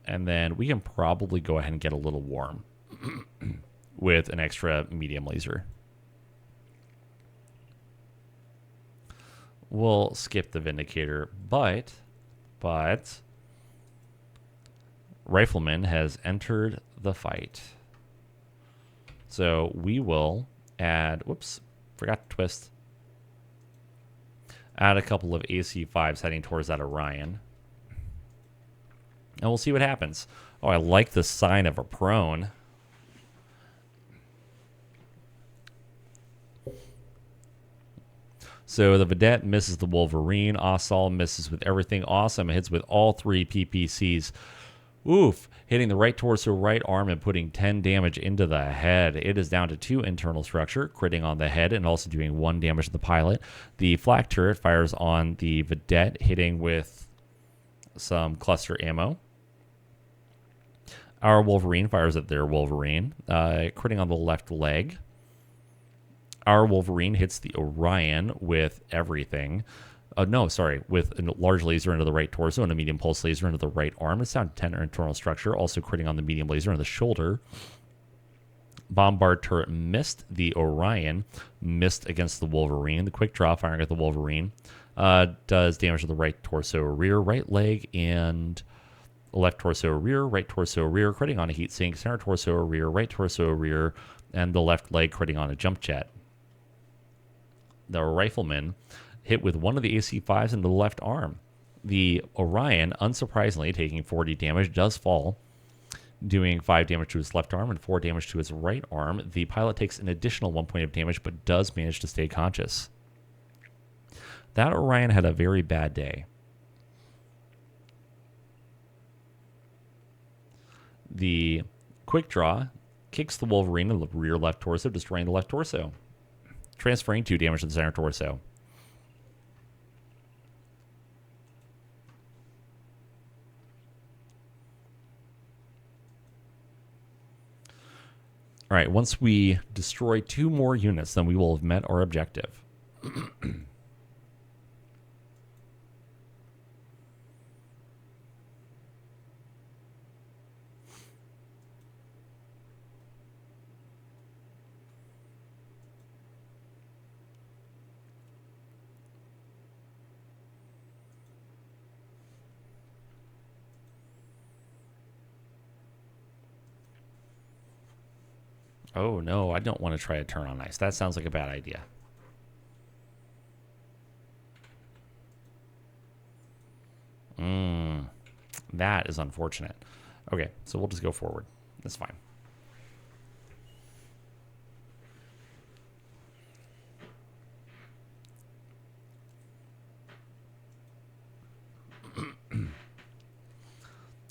And then we can probably go ahead and get a little warm with an extra medium laser. We'll skip the Vindicator, but Rifleman has entered the fight. So we will add, whoops, forgot to twist. Add a couple of AC5s heading towards that Orion. And we'll see what happens. Oh, I like the sign of a prone. So the Vedette misses the Wolverine. Ossaul misses with everything. Awesome. Hits with all 3 PPCs. Oof. Hitting the right torso, right arm, and putting 10 damage into the head. It is down to 2 internal structure, critting on the head and also doing 1 damage to the pilot. The flak turret fires on the Vedette, hitting with some cluster ammo. Our Wolverine fires at their Wolverine, critting on the left leg. Our Wolverine hits the Orion with everything. With a large laser into the right torso and a medium pulse laser into the right arm. It's down to 10 internal structure, also critting on the medium laser in the shoulder. Bombard turret missed the Orion, missed against the Wolverine. The quick draw firing at the Wolverine does damage to the right torso, rear, right leg, and left torso, rear, critting on a heat sink, center torso, rear, right torso, rear, and the left leg critting on a jump jet. The Rifleman hit with one of the AC5s into the left arm. The Orion, unsurprisingly, taking 40 damage, does fall, doing 5 damage to his left arm and 4 damage to his right arm. The pilot takes an additional 1 point of damage, but does manage to stay conscious. That Orion had a very bad day. The quick draw kicks the Wolverine in the rear left torso, destroying the left torso, transferring 2 damage to the center torso. All right, once we destroy 2 more units, then we will have met our objective. Oh no, I don't want to try to turn on ice. That sounds like a bad idea. That is unfortunate. Okay, so we'll just go forward. That's fine.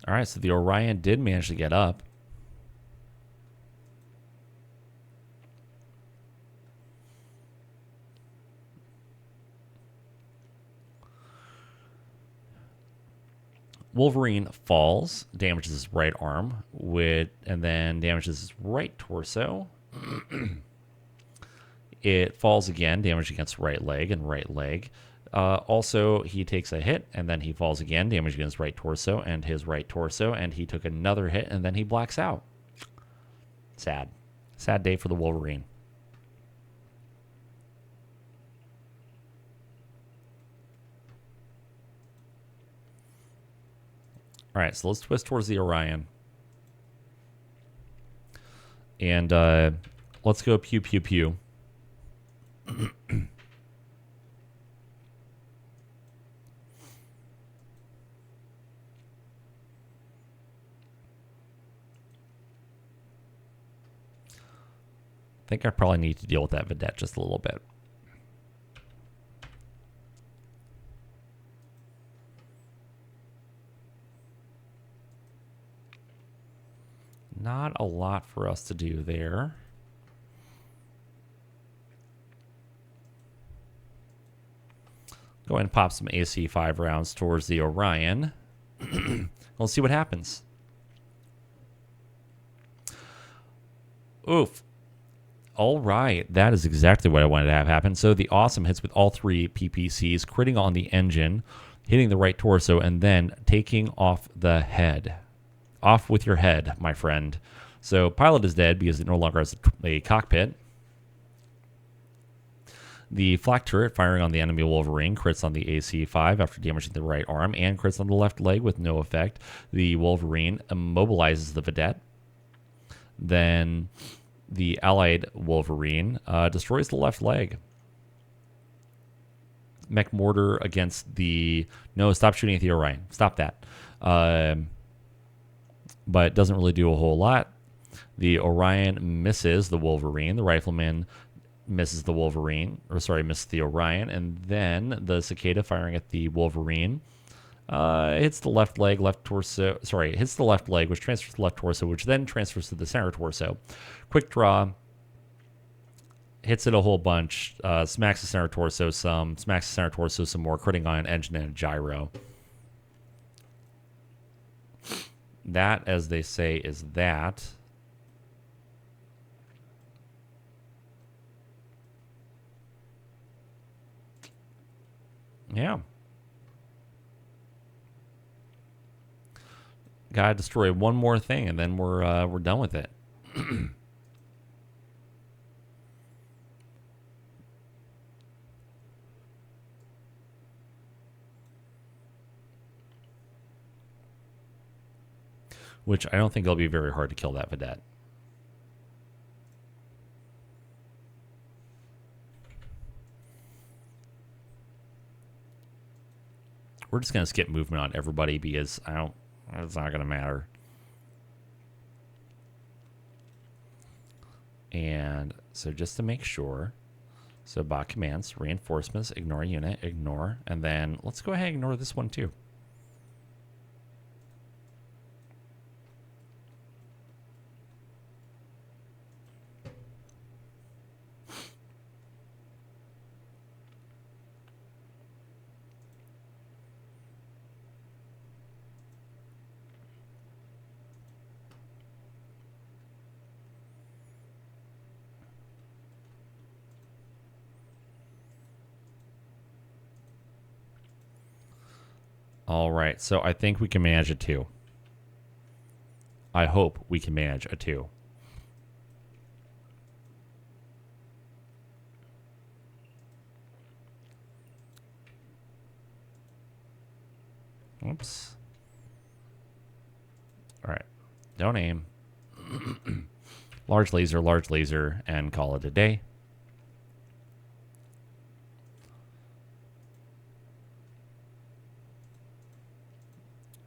All right, so the Orion did manage to get up. Wolverine falls, damages his right arm, and then damages his right torso. It falls again, damage against right leg and right leg. Also, he takes a hit, and then he falls again, damage against right torso and his right torso, and he took another hit, and then he blacks out. Sad. Sad day for the Wolverine. All right, so let's twist towards the Orion. And let's go pew, pew, pew. I think I probably need to deal with that Vedette just a little bit. Not a lot for us to do there. Go ahead and pop some AC 5 rounds towards the Orion. Let's see what happens. Oof. All right, that is exactly what I wanted to have happen. So the Awesome hits with all 3 PPCs, critting on the engine, hitting the right torso, and then taking off the head. Off with your head, my friend. So pilot is dead because it no longer has a cockpit. The flak turret firing on the enemy Wolverine crits on the AC-5 after damaging the right arm and crits on the left leg with no effect. The Wolverine immobilizes the Vedette. Then the allied Wolverine destroys the left leg. Mech mortar against the... No, stop shooting at the Orion. Stop that. But it doesn't really do a whole lot. The Orion misses the Wolverine. The Rifleman misses the Wolverine, misses the Orion, and then the Cicada firing at the Wolverine hits the left leg, left torso. Hits the left leg, which transfers to the left torso, which then transfers to the center torso. Quick draw, hits it a whole bunch, smacks the center torso some, smacks the center torso some more, critting on an engine and a gyro. That, as they say, is that. Yeah. Gotta destroy one more thing, and then we're done with it. Which I don't think it'll be very hard to kill that Vedette. We're just gonna skip movement on everybody because it's not gonna matter. And so just to make sure, so bot commands, reinforcements, ignore unit, ignore, and then let's go ahead and ignore this one too. All right, so I think we can manage a 2. I hope we can manage a 2. Oops. All right. Don't aim. Large laser, and call it a day.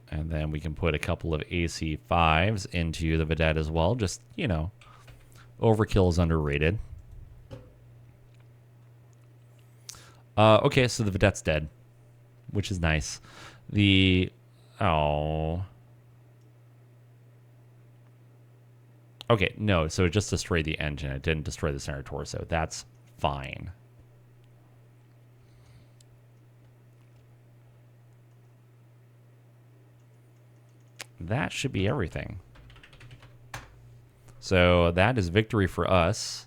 And then we can put a couple of AC-5s into the Vedette as well. Just, you know, overkill is underrated. Okay, so the Vedette's dead, which is nice. Oh. Okay, no, so it just destroyed the engine. It didn't destroy the center torso. That's fine. That should be everything. So that is victory for us.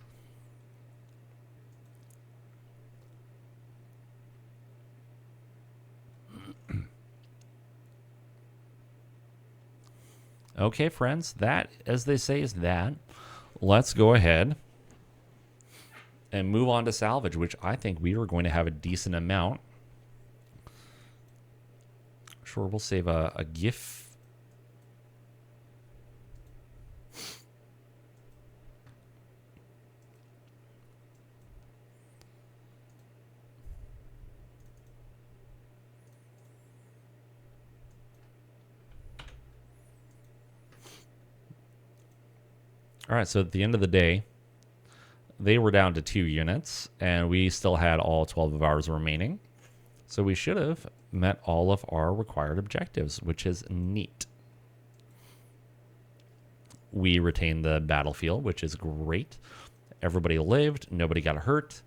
Okay, friends, that, as they say, is that. Let's go ahead and move on to salvage, which I think we are going to have a decent amount. Sure, we'll save a GIF. All right, so at the end of the day, they were down to 2 units, and we still had all 12 of ours remaining. So we should have met all of our required objectives, which is neat. We retained the battlefield, which is great. Everybody lived. Nobody got hurt.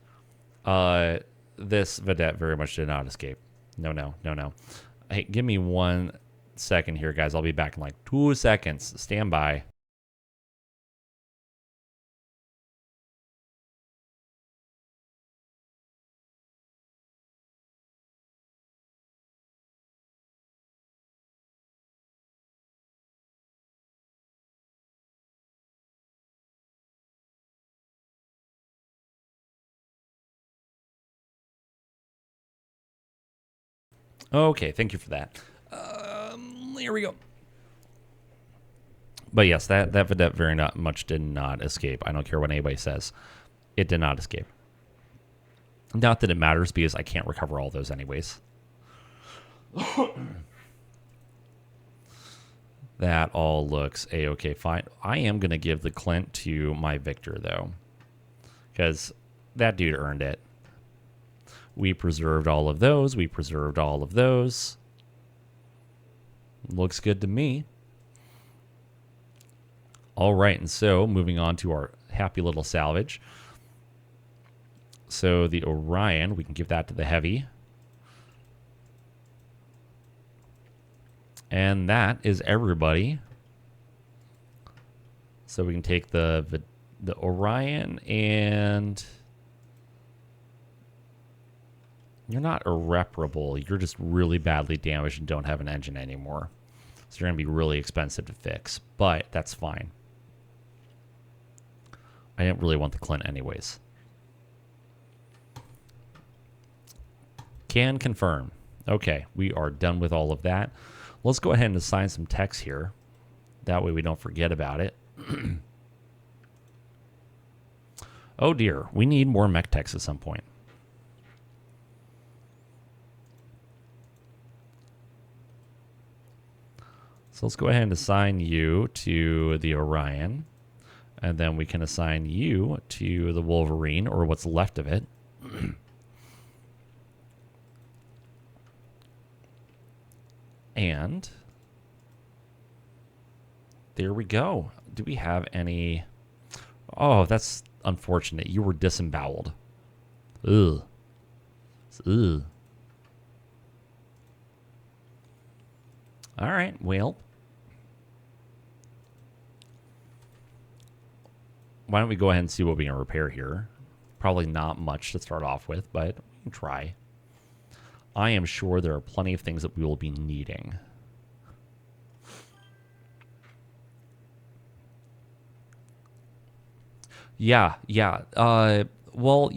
This Vedette very much did not escape. No. Hey, give me 1 second here, guys. I'll be back in like 2 seconds. Stand by. Okay, thank you for that. Here we go. But yes, that Vedette very much did not escape. I don't care what anybody says. It did not escape. Not that it matters, because I can't recover all those anyways. That all looks a-okay fine. I am going to give the Clint to my Victor, though, because that dude earned it. We preserved all of those. We preserved all of those. Looks good to me. All right, and so moving on to our happy little salvage. So the Orion, we can give that to the Heavy. And that is everybody. So we can take the Orion, and you're not irreparable. You're just really badly damaged and don't have an engine anymore. So you're going to be really expensive to fix, but that's fine. I didn't really want the Clint anyways. Can confirm. Okay, we are done with all of that. Let's go ahead and assign some techs here. That way we don't forget about it. Oh dear, we need more mech techs at some point. So let's go ahead and assign you to the Orion. And then we can assign you to the Wolverine, or what's left of it. And there we go. Do we have any... Oh, that's unfortunate. You were disemboweled. Ugh. Ugh. All right, well. Why don't we go ahead and see what we can repair here? Probably not much to start off with, but we can try. I am sure there are plenty of things that we will be needing. Yeah. Well,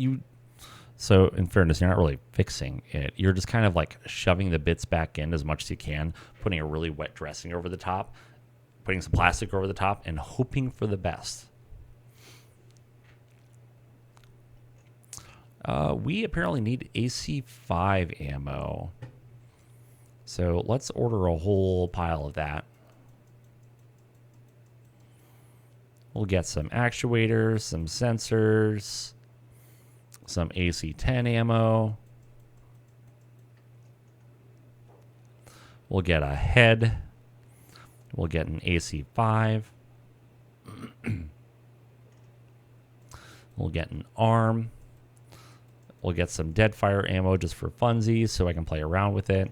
so in fairness, you're not really fixing it. You're just kind of like shoving the bits back in as much as you can, putting a really wet dressing over the top, putting some plastic over the top, and hoping for the best. We apparently need AC5 ammo. So let's order a whole pile of that. We'll get some actuators, some sensors, some AC10 ammo. We'll get a head. We'll get an AC5. We'll get an arm. We'll get some Deadfire ammo just for funsies so I can play around with it.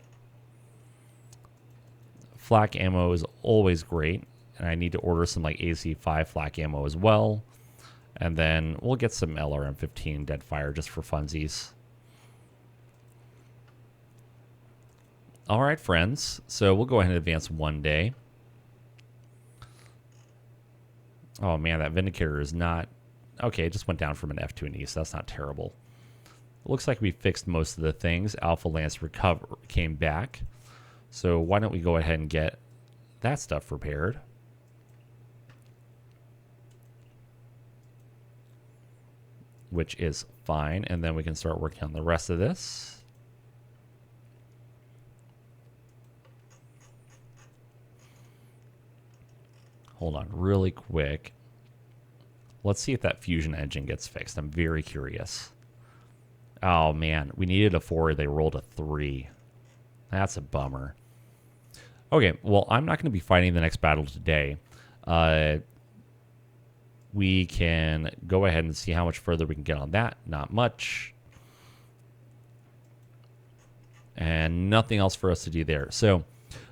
Flak ammo is always great, and I need to order some like AC5 flak ammo as well. And then we'll get some LRM-15 Deadfire just for funsies. All right, friends. So we'll go ahead and advance one day. Oh, man, that Vindicator is not... Okay, it just went down from an F to an E, so that's not terrible. It looks like we fixed most of the things. Alpha Lance came back. So why don't we go ahead and get that stuff repaired. Which is fine. And then we can start working on the rest of this. Hold on really quick. Let's see if that fusion engine gets fixed. I'm very curious. Oh, man. We needed a 4. They rolled a 3. That's a bummer. Okay, well, I'm not going to be fighting the next battle today. We can go ahead and see how much further we can get on that. Not much. And nothing else for us to do there. So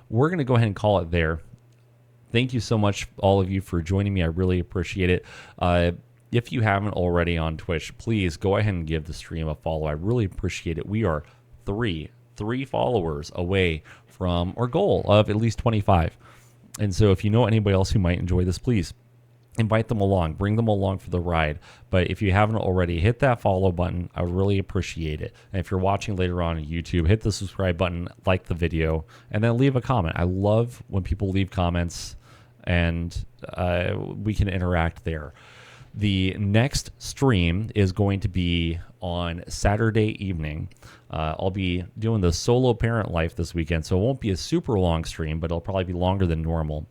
we're going to go ahead and call it there. Thank you so much, all of you, for joining me. I really appreciate it. If you haven't already on Twitch, please go ahead and give the stream a follow. I really appreciate it. We are three followers away from our goal of at least 25. And so if you know anybody else who might enjoy this, please invite them along. Bring them along for the ride. But if you haven't already, hit that follow button. I really appreciate it. And if you're watching later on YouTube, hit the subscribe button, like the video, and then leave a comment. I love when people leave comments and we can interact there. The next stream is going to be on Saturday evening. I'll be doing the solo parent life this weekend, so it won't be a super long stream, but it'll probably be longer than normal.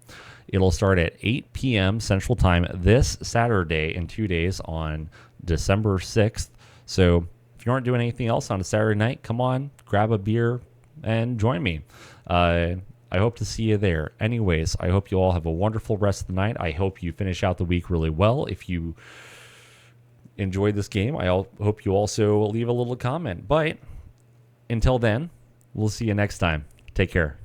It'll start at 8 p.m. Central Time this Saturday in 2 days on December 6th. So if you aren't doing anything else on a Saturday night, come on, grab a beer and join me. I hope to see you there. Anyways, I hope you all have a wonderful rest of the night. I hope you finish out the week really well. If you enjoyed this game, I hope you also leave a little comment. But until then, we'll see you next time. Take care.